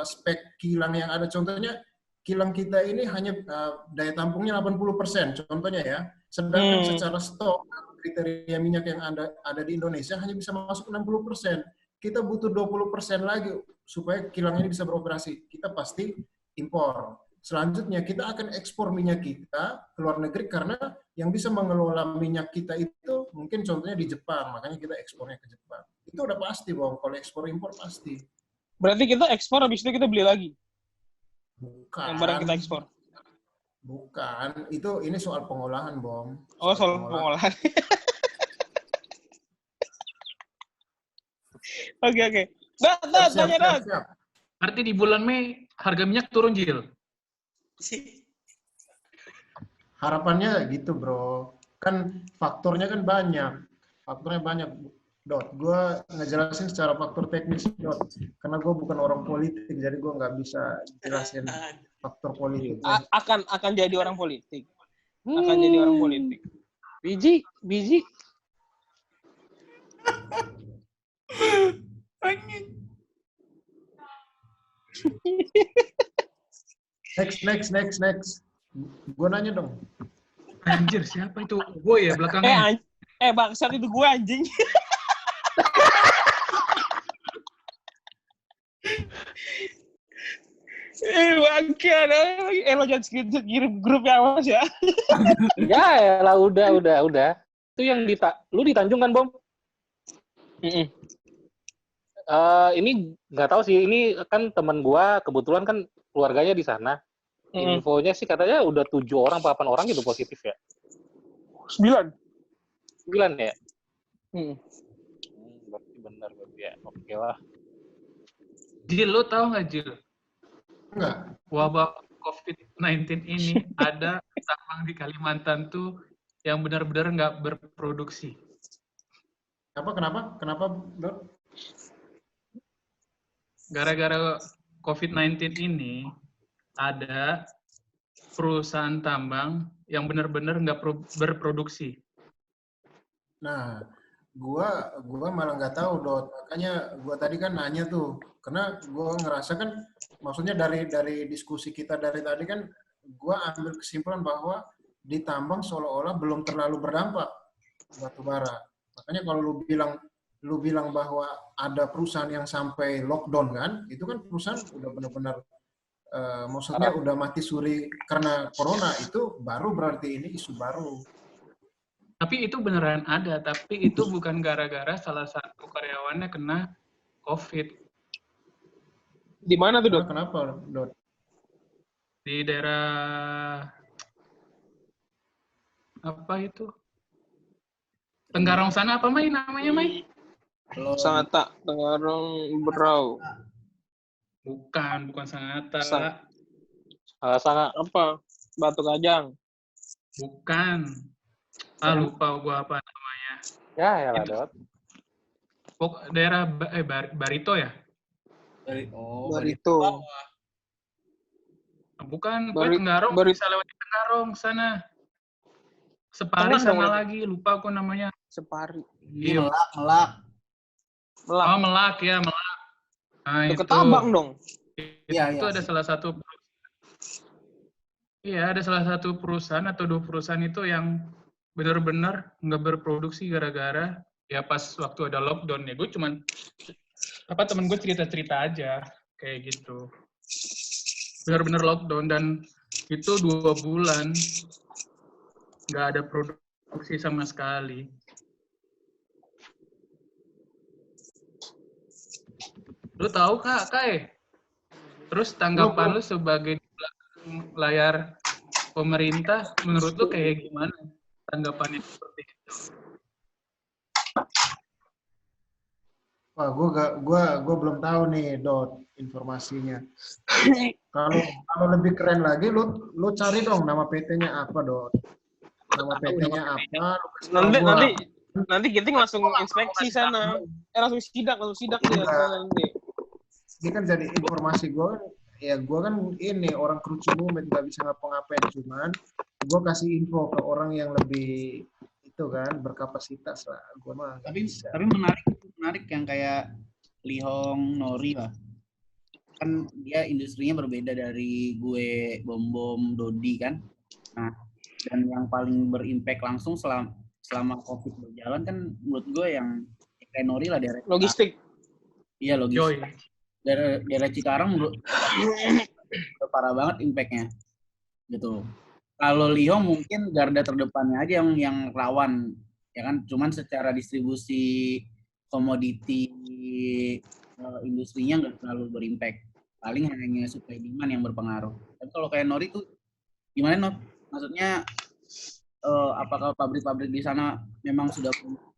G: spek kilang yang ada. Contohnya kilang kita ini hanya daya tampungnya 80%, contohnya ya. Sedangkan secara stok kriteria minyak yang ada di Indonesia hanya bisa masuk 60%. Kita butuh 20% lagi supaya kilang ini bisa beroperasi. Kita pasti impor. Selanjutnya kita akan ekspor minyak kita ke luar negeri karena yang bisa mengelola minyak kita itu mungkin contohnya di Jepang, makanya kita ekspornya ke Jepang. Itu udah pasti, Bang. Kalau ekspor impor pasti.
D: Berarti kita ekspor habis itu kita beli lagi.
G: Bukan.
D: Yang barang kita ekspor.
G: Bukan. Ini soal pengolahan, Bang.
D: Oh, soal pengolahan. Oke. Tanya, Dad.
E: Berarti di bulan Mei harga minyak turun, Jil?
G: Harapannya gitu, Bro. Kan faktornya kan banyak. Dot. Gue ngejelasin secara faktor teknis, Dot. Karena gue bukan orang politik, jadi gue nggak bisa jelasin faktor politik.
D: Akan jadi orang politik. Akan jadi orang politik.
I: Biji.
G: Next. Gue nanya dong.
E: Anjir, siapa itu? Gue ya belakangnya.
D: Bangsat itu gue anjing. Bangkian. Lo jangan screenshot kirim grup ya, Mas ya.
I: Ya lah, udah. Itu yang lu di Tanjung kan, Bom? Ini nggak tahu sih, ini kan teman gua kebetulan kan keluarganya di sana. Infonya sih katanya udah 7 orang, 8 orang gitu positif ya.
D: 9
I: ya? Berarti benar ya. Oke lah.
E: Jil, lo tahu nggak, Jil?
G: Enggak.
E: Wabah COVID-19 ini ada tambang di Kalimantan tuh yang benar-benar nggak berproduksi.
G: Kenapa, Dot?
E: Gara-gara COVID-19 ini ada perusahaan tambang yang benar-benar nggak berproduksi.
G: Nah, gua malah nggak tahu, Dot. Makanya gua tadi kan nanya tuh, karena gua ngerasa kan, maksudnya dari diskusi kita dari tadi kan, gua ambil kesimpulan bahwa di tambang seolah-olah belum terlalu berdampak batu bara. Makanya kalau lu bilang bahwa ada perusahaan yang sampai lockdown kan, itu kan perusahaan udah benar-benar maksudnya udah mati suri karena corona, itu baru berarti ini isu baru.
E: Tapi itu beneran ada, tapi itu bukan gara-gara salah satu karyawannya kena COVID.
D: Di mana tuh, Dot?
G: Kenapa, Dot?
E: Di daerah apa itu? Tenggarong sana apa, Mai? Namanya, Mai?
D: Sangatta, Tenggarong Berau.
E: Bukan Sangatta.
I: Sangat
D: apa? Batu Kajang.
E: Bukan. Lupa gua apa namanya.
I: Ya lah, Dot.
E: Daerah Barito ya?
D: Barito.
E: Bukan, Tenggarong, bisa lewat Tenggarong sana. Separi sama lagi, lupa aku namanya.
D: Separi.
C: Iya. Melak.
E: Oh, Melak. Nah,
D: itu Ketabang dong.
E: Itu ada salah satu. Iya, ada salah satu perusahaan atau 2 perusahaan itu yang benar-benar nggak berproduksi gara-gara ya pas waktu ada lockdown ya. Gue cuman temen gue cerita-cerita aja kayak gitu. Benar-benar lockdown dan itu 2 bulan nggak ada produksi sama sekali. Lu tahu Kak, terus tanggapan lu sebagai layar pemerintah, menurut lu kayak gimana tanggapannya seperti itu?
G: Wah, gue belum tahu nih, Dot, informasinya. Kalau lebih keren lagi, lu cari dong nama PT-nya apa, Dot. Nama PT-nya apa?
D: Nanti kita langsung inspeksi sana. Langsung sidak dia.
G: Ini kan jadi informasi gue. Ya, gue kan ini orang kerucut mumet, nggak bisa ngapa-ngapain, cuman gue kasih info ke orang yang lebih itu kan berkapasitas lah. Gua mah nggak bisa.
C: Tapi menarik yang kayak Lihong, Nori lah. Kan dia industrinya berbeda dari gue, Bom, Dodi kan. Nah, dan yang paling berimpact langsung selama COVID berjalan kan menurut gue yang kayak Nori lah, daerah
D: Logistik.
C: Iya, logistik. Daerah Cikarang menurut udah parah banget impactnya gitu. Kalau Lihong mungkin garda terdepannya aja yang rawan, ya kan. Cuman secara distribusi komoditi industrinya nggak terlalu berimpact. Paling hanya supply demand yang berpengaruh. Tapi kalau kayak Nori tuh gimana, Nor? Maksudnya apakah pabrik-pabrik di sana memang sudah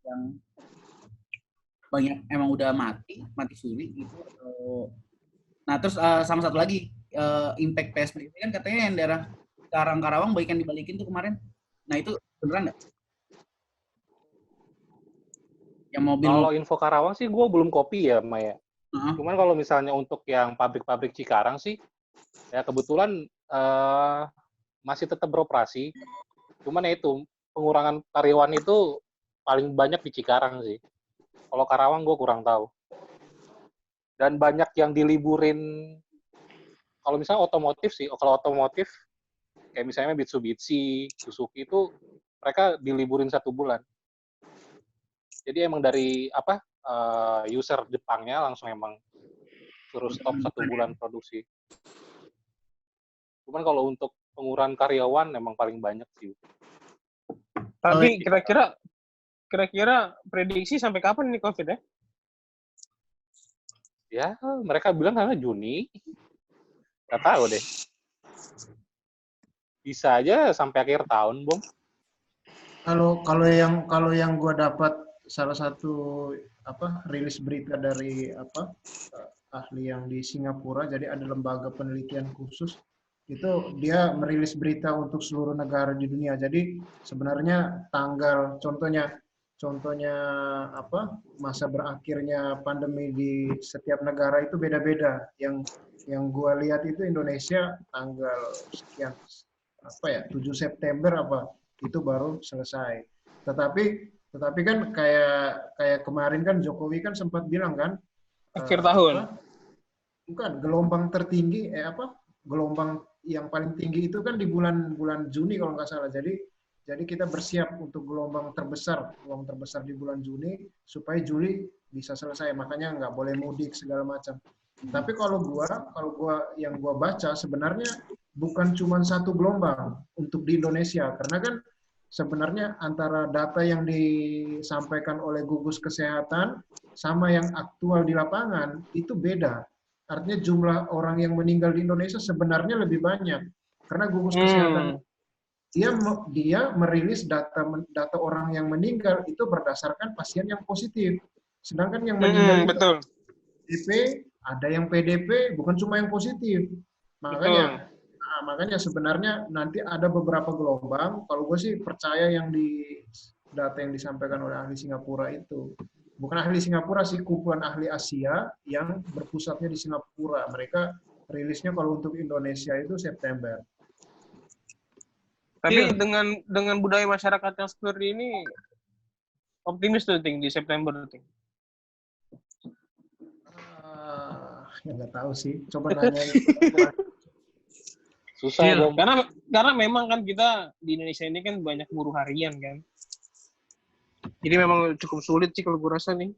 C: yang banyak emang udah mati suri gitu? Nah terus sama satu lagi impact PSBB kan katanya yang daerah Karawang banyak yang dibalikin tuh kemarin. Nah itu beneran nggak? Yang mobil.
I: Kalau info Karawang sih gue belum copy ya, Maya. Cuman kalau misalnya untuk yang pabrik-pabrik Cikarang sih, ya kebetulan masih tetap beroperasi. Cuman ya itu, pengurangan karyawan itu paling banyak di Cikarang sih. Kalau Karawang gue kurang tahu. Dan banyak yang diliburin, kalau misalnya otomotif sih, kalau otomotif, kayak misalnya Mitsubishi, Suzuki itu, mereka diliburin 1 bulan. Jadi emang dari user Jepangnya langsung emang suruh stop 1 bulan produksi. Cuman kalau untuk pengurangan karyawan emang paling banyak sih.
D: Tapi kira-kira prediksi sampai kapan nih COVID ya?
I: Ya, mereka bilang karena Juni. Nggak tahu deh. Bisa aja sampai akhir tahun, Bom.
G: Kalau yang gue dapat salah satu rilis berita dari ahli yang di Singapura, jadi ada lembaga penelitian khusus itu dia merilis berita untuk seluruh negara di dunia. Jadi sebenarnya contohnya masa berakhirnya pandemi di setiap negara itu beda-beda. Yang gua lihat itu Indonesia tanggal sekian 7 September itu baru selesai. Tetapi kan kayak kemarin kan Jokowi kan sempat bilang kan
D: akhir tahun.
G: Bukan, gelombang tertinggi gelombang yang paling tinggi itu kan di bulan Juni kalau nggak salah. Jadi kita bersiap untuk gelombang terbesar di bulan Juni supaya Juli bisa selesai. Makanya nggak boleh mudik segala macam. Tapi kalau yang gua baca sebenarnya bukan cuma 1 gelombang untuk di Indonesia, karena kan sebenarnya antara data yang disampaikan oleh gugus kesehatan sama yang aktual di lapangan itu beda. Artinya jumlah orang yang meninggal di Indonesia sebenarnya lebih banyak. Karena gugus kesehatan dia merilis data orang yang meninggal itu berdasarkan pasien yang positif. Sedangkan yang meninggal itu
D: betul.
G: PDP, ada yang PDP, bukan cuma yang positif. Makanya sebenarnya nanti ada beberapa gelombang. Kalau gue sih percaya yang di data yang disampaikan oleh ahli Singapura itu. Bukan ahli Singapura sih, kumpulan ahli Asia yang berpusatnya di Singapura. Mereka rilisnya kalau untuk Indonesia itu September.
D: Tapi dengan budaya masyarakat yang seperti ini, optimis tuh di September tuh.
G: Ya nggak tahu sih. Coba nanya.
I: Susah dong.
D: Karena memang kan kita di Indonesia ini kan banyak buruh harian kan. Jadi memang cukup sulit sih kalau gue rasa nih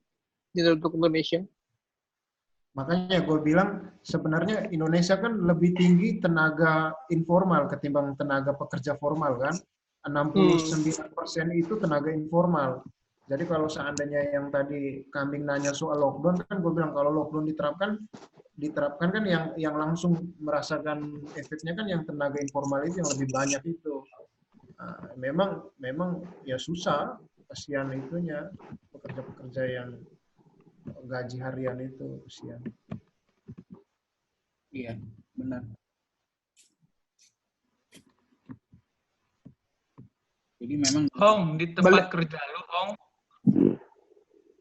D: untuk Indonesia.
G: Makanya gue bilang sebenarnya Indonesia kan lebih tinggi tenaga informal ketimbang tenaga pekerja formal kan. 69% itu tenaga informal. Jadi kalau seandainya yang tadi Kambing nanya soal lockdown kan gue bilang kalau lockdown diterapkan kan yang langsung merasakan efeknya kan yang tenaga informal itu yang lebih banyak itu. Memang ya susah. Kasihan itunya pekerja-pekerja yang gaji harian itu kasihan.
C: Iya, benar. Jadi memang
E: Hong, di tempat kerja lu, Hong,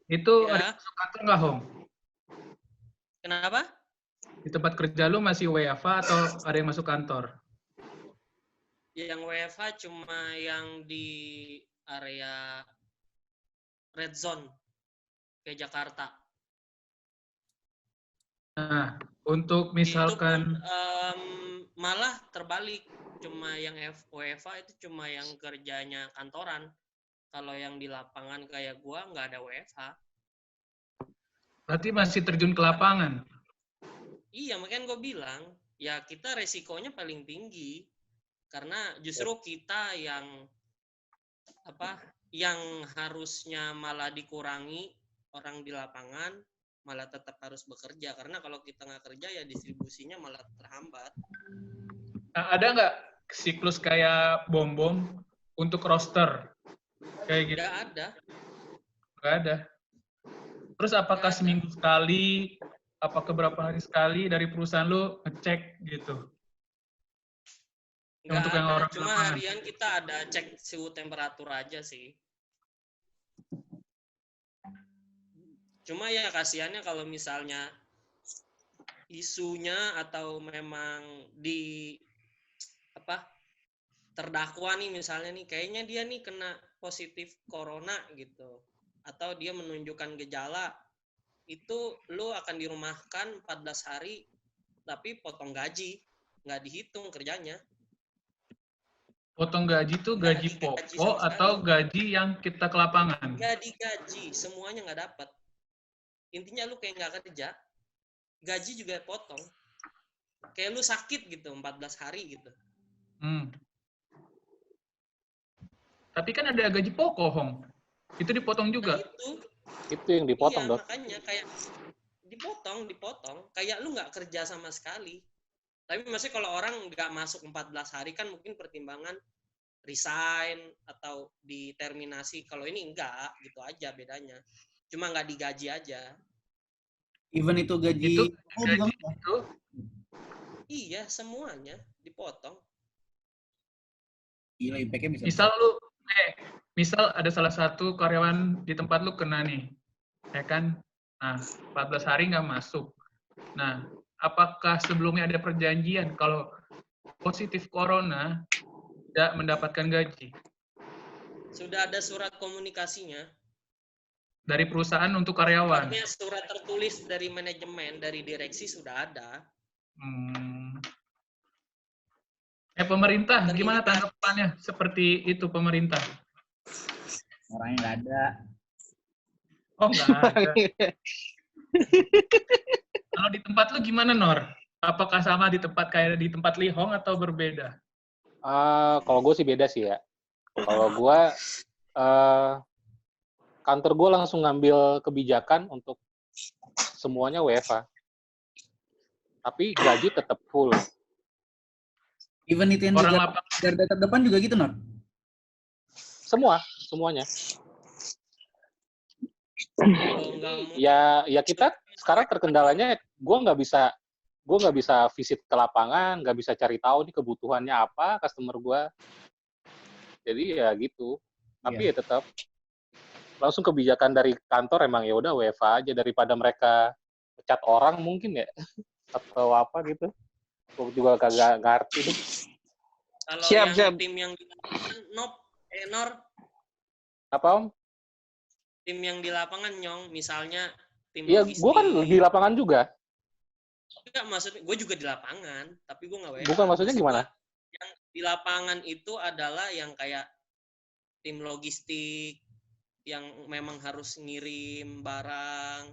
E: itu ada masuk kantor nggak, Hong?
H: Kenapa?
E: Di tempat kerja lu masih WFH atau ada yang masuk kantor?
H: Yang WFH cuma yang di area red zone kayak Jakarta.
E: Nah, untuk
H: Itu pun
E: misalkan
H: malah terbalik, cuma yang WFA itu cuma yang kerjanya kantoran. Kalau yang di lapangan kayak gua nggak ada WFH.
E: berarti masih terjun ke lapangan.
H: Iya, makanya gue bilang, ya kita resikonya paling tinggi. Karena justru kita yang harusnya malah dikurangi orang di lapangan, malah tetap harus bekerja. Karena kalau kita nggak kerja, ya distribusinya malah terhambat.
E: Nah, ada nggak siklus kayak bom-bom untuk roster? Kayak gitu?
H: Nggak ada.
E: Nggak ada. Terus apakah seminggu sekali, apakah berapa hari sekali dari perusahaan lo ngecek gitu?
H: Nggak
E: Untuk
H: ada,
E: yang orang
H: cuma
E: lapangan.
H: harian kita ada cek suhu temperatur aja sih. Cuma ya kasihannya kalau misalnya isunya atau memang terdakwa nih misalnya nih, kayaknya dia nih kena positif corona gitu, atau dia menunjukkan gejala, itu lo akan dirumahkan 14 hari, tapi potong gaji, nggak dihitung kerjanya.
E: Potong gaji tuh gaji pokok atau gaji yang kita ke lapangan?
H: Nggak digaji, semuanya nggak dapat. Intinya lu kayak nggak kerja, gaji juga potong. Kayak lu sakit gitu, 14 hari gitu.
E: Tapi kan ada gaji pokok, Hong. Itu dipotong juga.
H: Nah,
I: itu yang dipotong,
H: iya,
I: Dok.
H: makanya kayak dipotong. Kayak lu nggak kerja sama sekali. Tapi maksudnya kalau orang nggak masuk 14 hari kan mungkin pertimbangan resign atau diterminasi. Kalau ini enggak, gitu aja bedanya. Cuma nggak digaji aja.
C: Even itu gaji
E: itu?
H: Iya, semuanya dipotong.
C: Gila, impact-nya bisa.
E: Misal ada salah satu karyawan di tempat lu kena nih, ya kan? Nah, 14 hari nggak masuk. Nah, apakah sebelumnya ada perjanjian kalau positif corona tidak mendapatkan gaji?
H: Sudah ada surat komunikasinya.
E: Dari perusahaan untuk karyawan?
H: Artinya surat tertulis dari manajemen, dari direksi sudah ada.
E: Pemerintah, gimana tanggapannya seperti itu pemerintah?
C: Orangnya nggak ada.
E: Oh, nggak ada. Kalau di tempat lu gimana, Nor? Apakah sama di tempat kayak di tempat Lihong atau berbeda?
I: Kalau gue sih beda sih ya. Kalau gue, kantor gue langsung ngambil kebijakan untuk semuanya WFH. Tapi gaji tetap full.
C: Even itu yang garda terdepan juga gitu, Nor?
I: Semuanya. Ya kita sekarang terkendalanya gue nggak bisa visit ke lapangan, nggak bisa cari tahu nih kebutuhannya apa customer gue. Jadi ya gitu. Tapi ya tetap langsung kebijakan dari kantor emang ya udah WFH aja daripada mereka pecat orang mungkin ya atau apa gitu. Gue juga kagak ngerti deh.
H: Kalau yang tim yang di lapangan, Nor.
I: Apa, Om?
H: Tim yang di lapangan, Nyong, misalnya tim
I: logistik. Iya, gue kan di lapangan juga.
H: Enggak, maksudnya gue juga di lapangan, tapi gue nggak WFH.
I: Bukan, maksudnya gimana?
H: Yang di lapangan itu adalah yang kayak tim logistik, yang memang harus ngirim barang,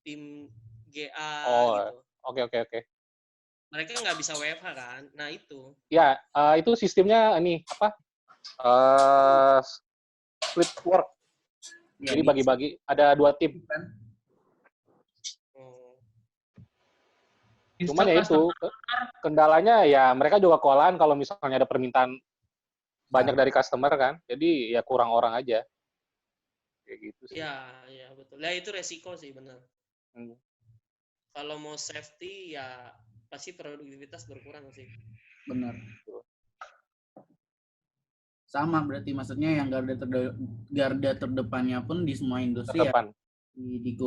H: tim GA gitu.
I: Oke.
H: Mereka nggak bisa WFH kan? Nah itu.
I: Ya, itu sistemnya ini apa? Split work. Ya, jadi bagi-bagi. Ada 2 tim. Cuman ya itu kendalanya ya mereka juga kewalahan kalau misalnya ada permintaan banyak dari customer kan. Jadi ya kurang orang aja. Kayak gitu sih.
H: Ya betul. Ya itu resiko sih benar. Kalau mau safety ya pasti produktivitas berkurang sih.
C: Benar. Sama berarti maksudnya yang garda terdepannya pun di semua industri ya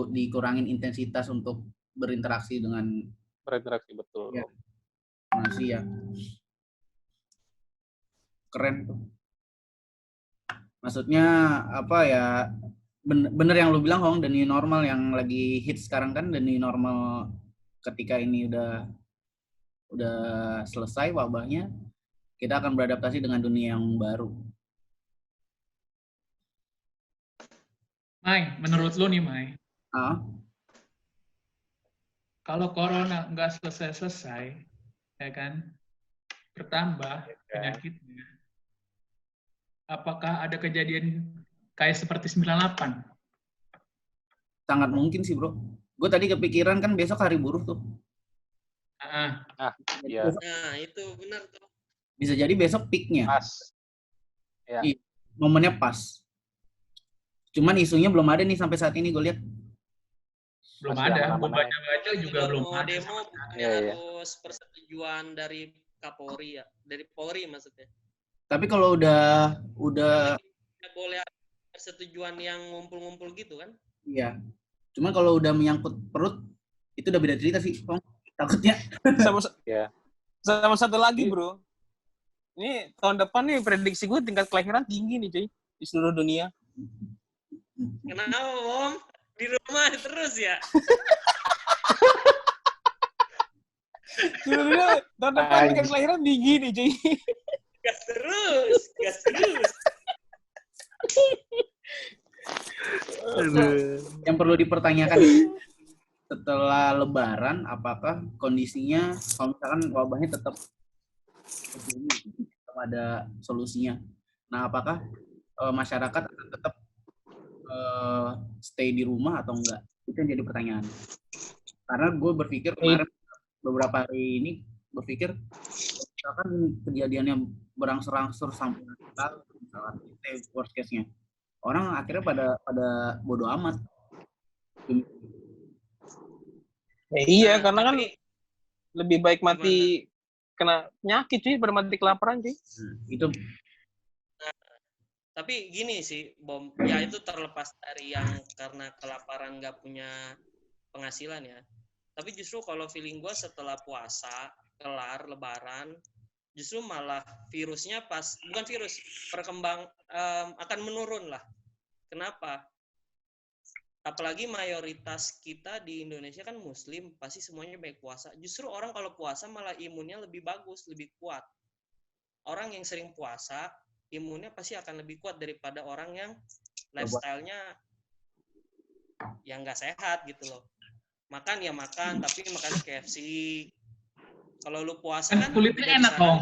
C: dikurangin intensitas untuk berinteraksi
I: betul.
C: Ya. Masih ya. Keren tuh. Maksudnya apa ya? Bener yang lu bilang, Hong, the new normal yang lagi hit sekarang kan, the new normal ketika ini udah selesai wabahnya, kita akan beradaptasi dengan dunia yang baru.
E: Mai, menurut lu nih, Mai, kalau corona nggak selesai-selesai, ya kan, bertambah penyakitnya, apakah ada kejadian kayak seperti 98?
C: Sangat mungkin sih, bro. Gue tadi kepikiran kan besok hari buruh tuh.
I: Iya.
H: Nah, itu benar tuh.
C: Bisa jadi besok peak-nya.
I: Pas. Ya.
C: Momennya pas. Cuman isunya belum ada nih sampai saat ini gue lihat.
E: Belum ada, gue baca-baca juga belum ada.
H: Demo harus persetujuan dari Kapolri ya, dari Polri maksudnya.
C: Tapi kalau udah
H: Nggak boleh ada persetujuan yang ngumpul-ngumpul gitu kan?
C: Iya. Cuman kalau udah menyangkut perut itu udah beda cerita sih, Pong. Takutnya.
D: Sama satu lagi, bro. Ini tahun depan nih prediksi gue tingkat kelahiran tinggi nih, cuy, di seluruh dunia.
H: Kenapa, Om? Di rumah terus ya?
D: Seluruh dunia tahun depan tingkat kelahiran tinggi nih, cuy.
H: Gas terus.
C: Yang perlu dipertanyakan setelah Lebaran, apakah kondisinya kalau misalkan wabahnya tetap ada solusinya. Nah, apakah masyarakat akan tetap stay di rumah atau enggak? Itu yang jadi pertanyaan. Karena gue berpikir kemarin beberapa hari ini berpikir misalkan kejadiannya berangsur-angsur sampai misalkan worst case-nya, orang akhirnya pada bodo amat.
D: Iya, karena kan lebih baik mati kena penyakit, cuy, daripada mati kelaparan, cuy.
C: Itu.
H: Tapi gini sih, Bom, ya itu terlepas dari yang karena kelaparan nggak punya penghasilan ya. Tapi justru kalau feeling gue setelah puasa, kelar, Lebaran, justru malah virusnya bukan virus, akan menurun lah. Kenapa? Apalagi mayoritas kita di Indonesia kan Muslim, pasti semuanya baik puasa. Justru orang kalau puasa malah imunnya lebih bagus, lebih kuat. Orang yang sering puasa, imunnya pasti akan lebih kuat daripada orang yang lifestyle-nya yang nggak sehat gitu loh. Makan ya makan, tapi makan KFC. Kalau lu puasa kan
E: kulitnya enak dong.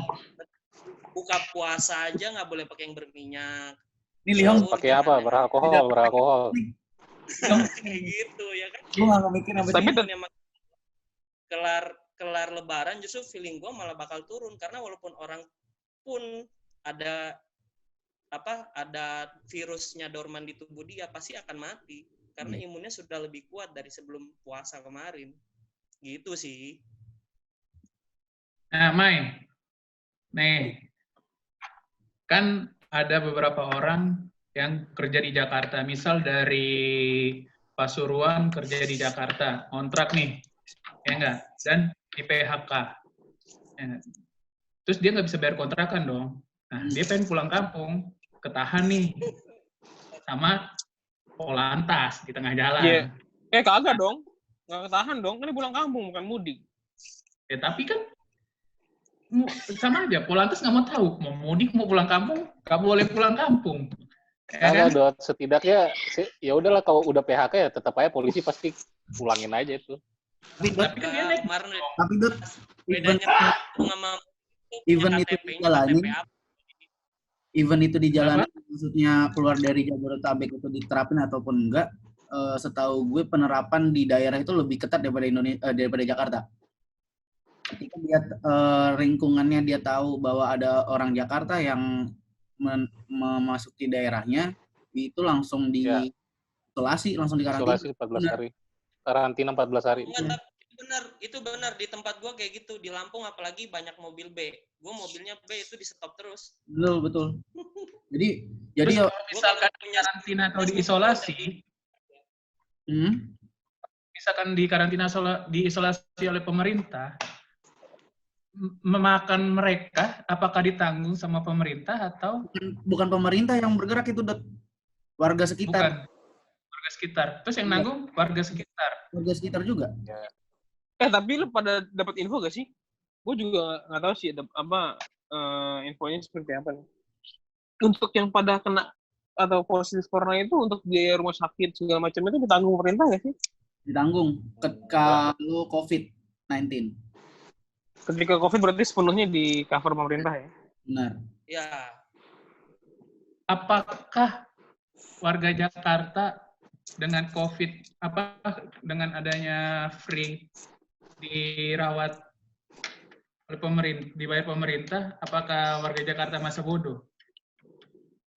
H: Buka puasa aja nggak boleh pakai yang berminyak.
C: Ini Liong
I: pakai apa? Beralkohol.
H: Kayak gitu ya kan.
C: Lu nggak mikir apa
H: tapi kelar Lebaran justru feeling gue malah bakal turun karena walaupun orang pun ada virusnya dorman di tubuh dia pasti akan mati karena imunnya sudah lebih kuat dari sebelum puasa kemarin. Gitu sih.
E: Nah, Mai. Nih. Kan ada beberapa orang yang kerja di Jakarta. Misal dari Pasuruan kerja di Jakarta, kontrak nih, ya enggak? Dan di PHK. Ya. Terus dia nggak bisa bayar kontrakan dong. Nah, dia pengen pulang kampung, ketahan nih sama Polantas di tengah jalan.
D: Iya. Kagak dong. Nggak ketahan dong, kan dia pulang kampung, bukan mudik.
E: Ya, tapi kan sama aja, Polantas nggak mau tahu, mau mudik, mau pulang kampung, nggak boleh pulang kampung.
I: Karena kan? Setidaknya ya udahlah kalau udah PHK ya tetap aja polisi pasti pulangin aja itu.
E: Tapi kan dia naik.
C: Tapi Dot, event itu dijalanin, maksudnya keluar dari Jabodetabek itu diterapin ataupun enggak, setahu gue penerapan di daerah itu lebih ketat daripada Jakarta. Ketika dia lingkungannya dia tahu bahwa ada orang Jakarta yang memasuki daerahnya, itu langsung isolasi, langsung dikarantina.
I: Isolasi 14 hari. Karantina 14 hari.
H: Itu benar di tempat gua kayak gitu. Di Lampung apalagi banyak mobil B. Gua mobilnya B itu di stop terus.
C: Betul. Jadi
E: kalau misalkan karantina atau diisolasi, misalkan di karantina diisolasi oleh pemerintah, memakan mereka, apakah ditanggung sama pemerintah atau
C: Bukan pemerintah yang bergerak itu, warga
E: bukan
C: sekitar.
E: warga sekitar? Terus yang nanggung warga sekitar.
C: Warga sekitar juga.
D: Tapi lu pada dapat info gak sih? Gue juga nggak tahu sih infonya seperti apa nih. Untuk yang pada kena atau positif corona itu untuk biaya rumah sakit segala macam itu ditanggung pemerintah nggak sih?
C: Ditanggung kalau COVID-19.
D: Ketika COVID berarti sepenuhnya di cover pemerintah ya?
C: Benar.
H: Ya.
E: Apakah warga Jakarta dengan COVID, dengan adanya free dirawat oleh pemerintah, dibayar pemerintah, apakah warga Jakarta masa bodoh?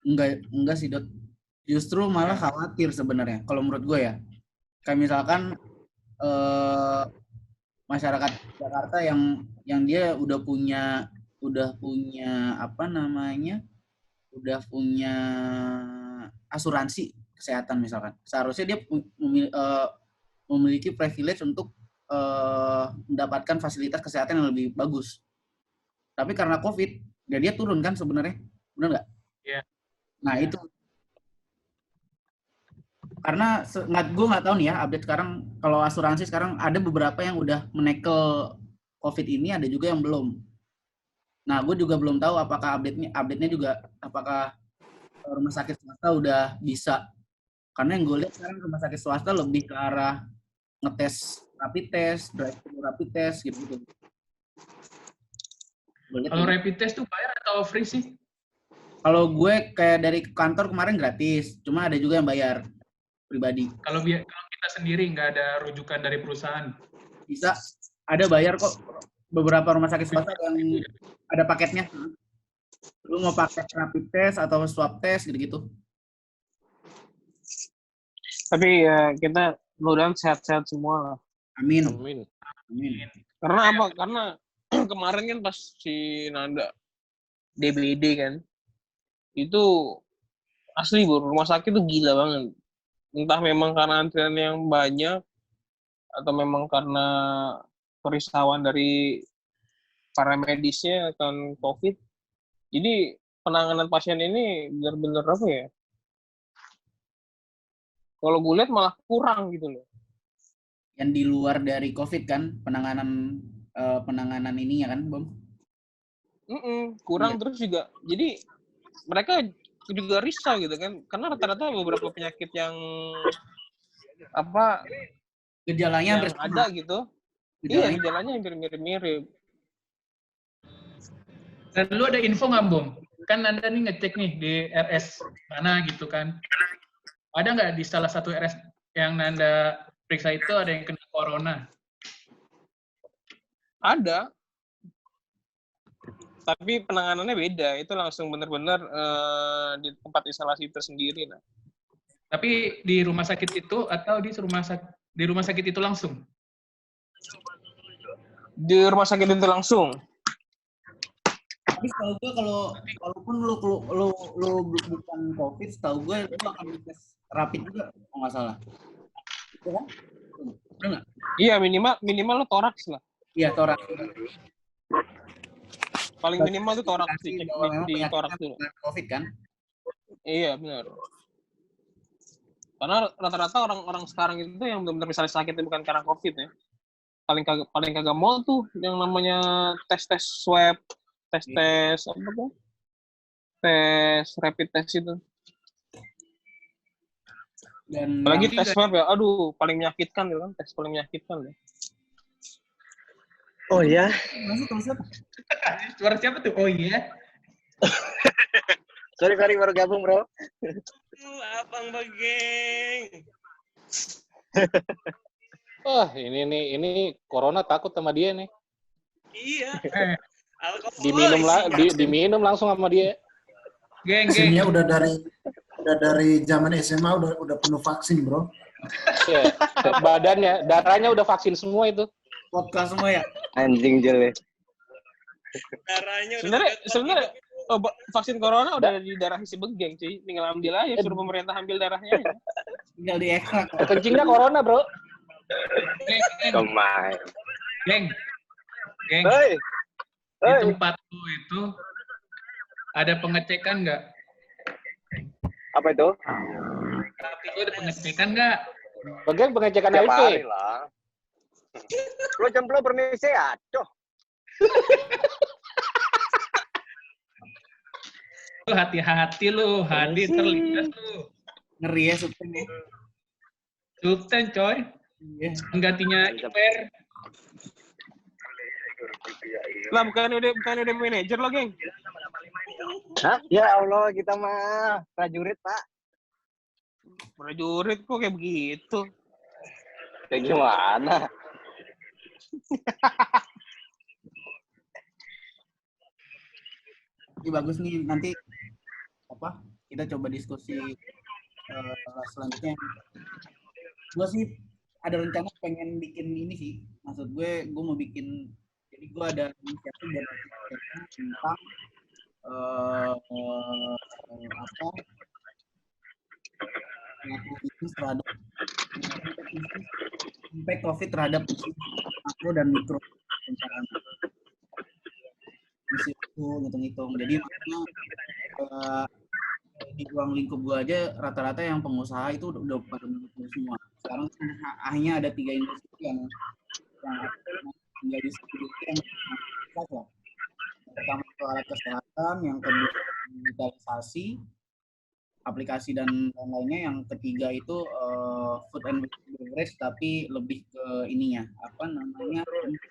C: Enggak sih, Dot. Justru malah khawatir sebenarnya kalau menurut gue ya. Kayak misalkan masyarakat Jakarta yang dia udah punya asuransi kesehatan misalkan. Seharusnya dia memiliki privilege untuk mendapatkan fasilitas kesehatan yang lebih bagus. Tapi karena COVID, dia turun kan sebenarnya. Benar nggak?
E: Iya.
C: Nah, itu. Karena gue nggak tahu nih ya, update sekarang, kalau asuransi sekarang ada beberapa yang udah menekel COVID ini, ada juga yang belum. Nah, gue juga belum tahu apakah update-nya juga, apakah rumah sakit swasta udah bisa. Karena yang gue lihat sekarang rumah sakit swasta lebih ke arah ngetes rapid test, drive-thru rapid test, gitu.
E: Kalau rapid test tuh bayar atau free sih?
C: Kalau gue kayak dari kantor kemarin gratis, cuma ada juga yang bayar pribadi.
E: Kalau kita sendiri nggak ada rujukan dari perusahaan?
C: Bisa, ada bayar kok. Beberapa rumah sakit swasta yang ada paketnya. Lu mau pakai rapid test atau swab test gitu-gitu.
D: Tapi ya kita mudah-mudahan sehat-sehat semua lah.
C: Amin.
D: Karena apa? Karena kemarin kan pas si Nanda DBD kan, itu asli rumah sakit tuh gila banget. Entah memang karena antrian yang banyak atau memang karena kerisauan dari para medisnya akan COVID. Jadi penanganan pasien ini benar-benar apa ya? Kalau gue lihat malah kurang gitu loh.
C: Yang di luar dari COVID kan penanganan ininya kan, Bom?
D: Kurang. Terus juga. Jadi mereka juga risau gitu kan, karena rata-rata beberapa penyakit yang
C: gejalanya
D: yang ada gitu. Iya, gejalanya hampir mirip-mirip.
E: Dan lu ada info nggak, Bom? Kan Anda nih ngecek nih di RS mana gitu kan. Ada nggak di salah satu RS yang Anda periksa itu ada yang kena corona?
D: Ada. Tapi penanganannya beda. Itu langsung benar-benar di tempat isolasi tersendiri. Nah.
E: Tapi di rumah sakit itu atau di rumah sakit itu langsung?
D: Di rumah sakit itu langsung.
C: Tapi setahu gue kalaupun lu bukan COVID, setahu gue lu akan tes rapid juga kalau nggak salah. Itu kan? Benar nggak?
D: Iya, minimal lu toraks lah.
C: Iya, toraks.
D: Paling minimal itu toraks di toraks dulu.
C: COVID kan?
D: Iya, benar. Karena rata-rata orang sekarang itu yang benar-benar misalnya sakit itu bukan karena COVID ya. Paling kagak mau tuh yang namanya tes swab, tes apa tuh? Tes rapid test itu. Dan apalagi tes swab ya, aduh paling menyakitkan gitu kan, tes paling menyakitkan ya.
J: Oh iya.
E: Suara siapa tuh? Oh iya.
J: sorry baru gabung, Bro.
H: Abang Bageng.
I: Ini corona takut sama dia nih.
H: Iya.
I: Diminum langsung sama dia.
G: Geng. Udah dari zaman SMA udah penuh vaksin, Bro.
I: Iya. Badannya, darahnya udah vaksin semua itu.
C: Podcast semua ya.
J: Anjing jelek.
H: Darahnya
D: sebenarnya vaksin corona udah di darah si Begeng sih, tinggal ambil aja, suruh pemerintah ambil darahnya aja.
C: Tinggal diekstrak.
I: Kencingnya corona, Bro.
J: Kemain.
E: Geng.
J: Hei.
E: Di tempat lu itu ada pengecekan nggak?
J: Apa itu?
E: Itu ada pengecekan nggak?
I: Bagian pengecekan
J: Tiap
I: LP.
J: hari lah. Lo jemplo permisi, aduh.
E: Lu hati-hati lu, Hadi terlindas lu.
C: Ngeri ya Subten ya.
E: Subten coy.
C: Iya.
E: Penggantinya Iper.
D: Lah bukan udah manajer lo, geng.
J: Hah? Ya Allah, kita mah prajurit, Pak.
D: Prajurit kok kayak begitu.
J: Kayak gimana?
C: Ini bagus nih, nanti kita coba diskusi selanjutnya. Gue sih ada rencana pengen bikin ini sih, maksud gue mau bikin, jadi gue ada inisiatif dan tentang terhadap impact COVID terhadap makro dan mikro perencanaan. Itu ngitung-ngitung. Jadi makanya di ruang lingkup gua aja rata-rata yang pengusaha itu udah pada mendukung semua. Sekarang akhirnya ada 3 industri yang menjadi industri yang sukses lah. Pertama itu alat kesehatan, yang kedua digitalisasi, aplikasi dan lainnya, yang ketiga itu food and beverage tapi lebih ke ininya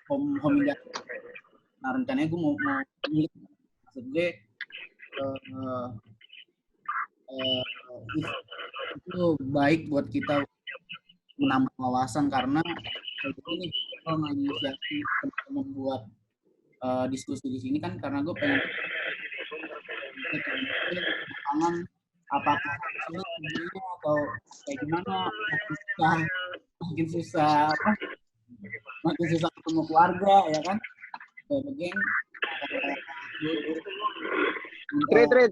C: home industry. Nah rencananya gue mau maksud gue itu baik buat kita menambah wawasan, karena ini kalau menginisiasi membuat diskusi di sini kan karena gue pengen tangan apakah sulit atau kayak gimana, makin susah ketemu keluarga ya kan. Geng,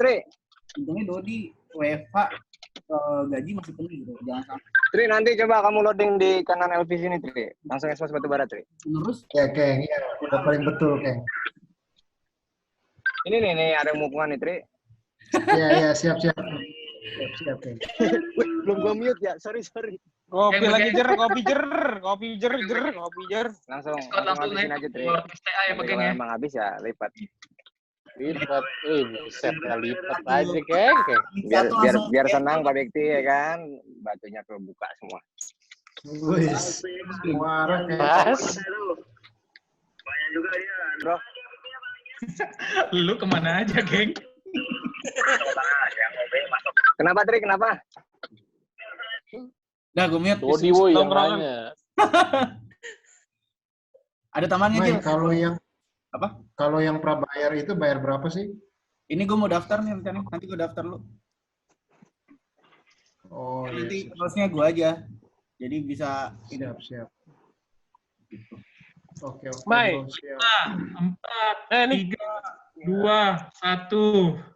J: Tri.
C: untungnya Dodi WFH gaji masih penuh gitu, jangan sampai.
J: Tri, nanti coba kamu loading di kanan LV sini, Tri. Langsung ekspos batubara, Tri.
C: Terus?
G: Ya, Keng. Ya, udah paling betul, Keng.
J: Ini nih ada mukungan nih, Tri.
G: Iya, siap, Keng.
J: Wih, belum gua mute ya. Sorry.
D: Kopi lagi kopi jer.
J: Langsung habisin aja, Tri. Kalau emang habis ya lipat.
I: Buset, lipat aja, Keng.
J: Biar senang Pak Bekti ya kan. Batunya kebuka semua.
G: Wih, muara
I: Pas.
J: Banyak juga dia, Bro.
E: Lu kemana aja, geng?
J: Kenapa, Tri? Kenapa?
C: Dah, gue mute.
I: Dodi woi yang nanya.
C: Ada tamannya
G: Mai,
C: aja.
G: Kalau yang prabayar itu bayar berapa sih?
C: Ini gue mau daftar nih rencana. Nanti gue daftar lu.
G: Oh,
C: nanti terusnya gue aja. Jadi bisa
G: siap. Oke.
E: Mai. 4, 3, 2, 1.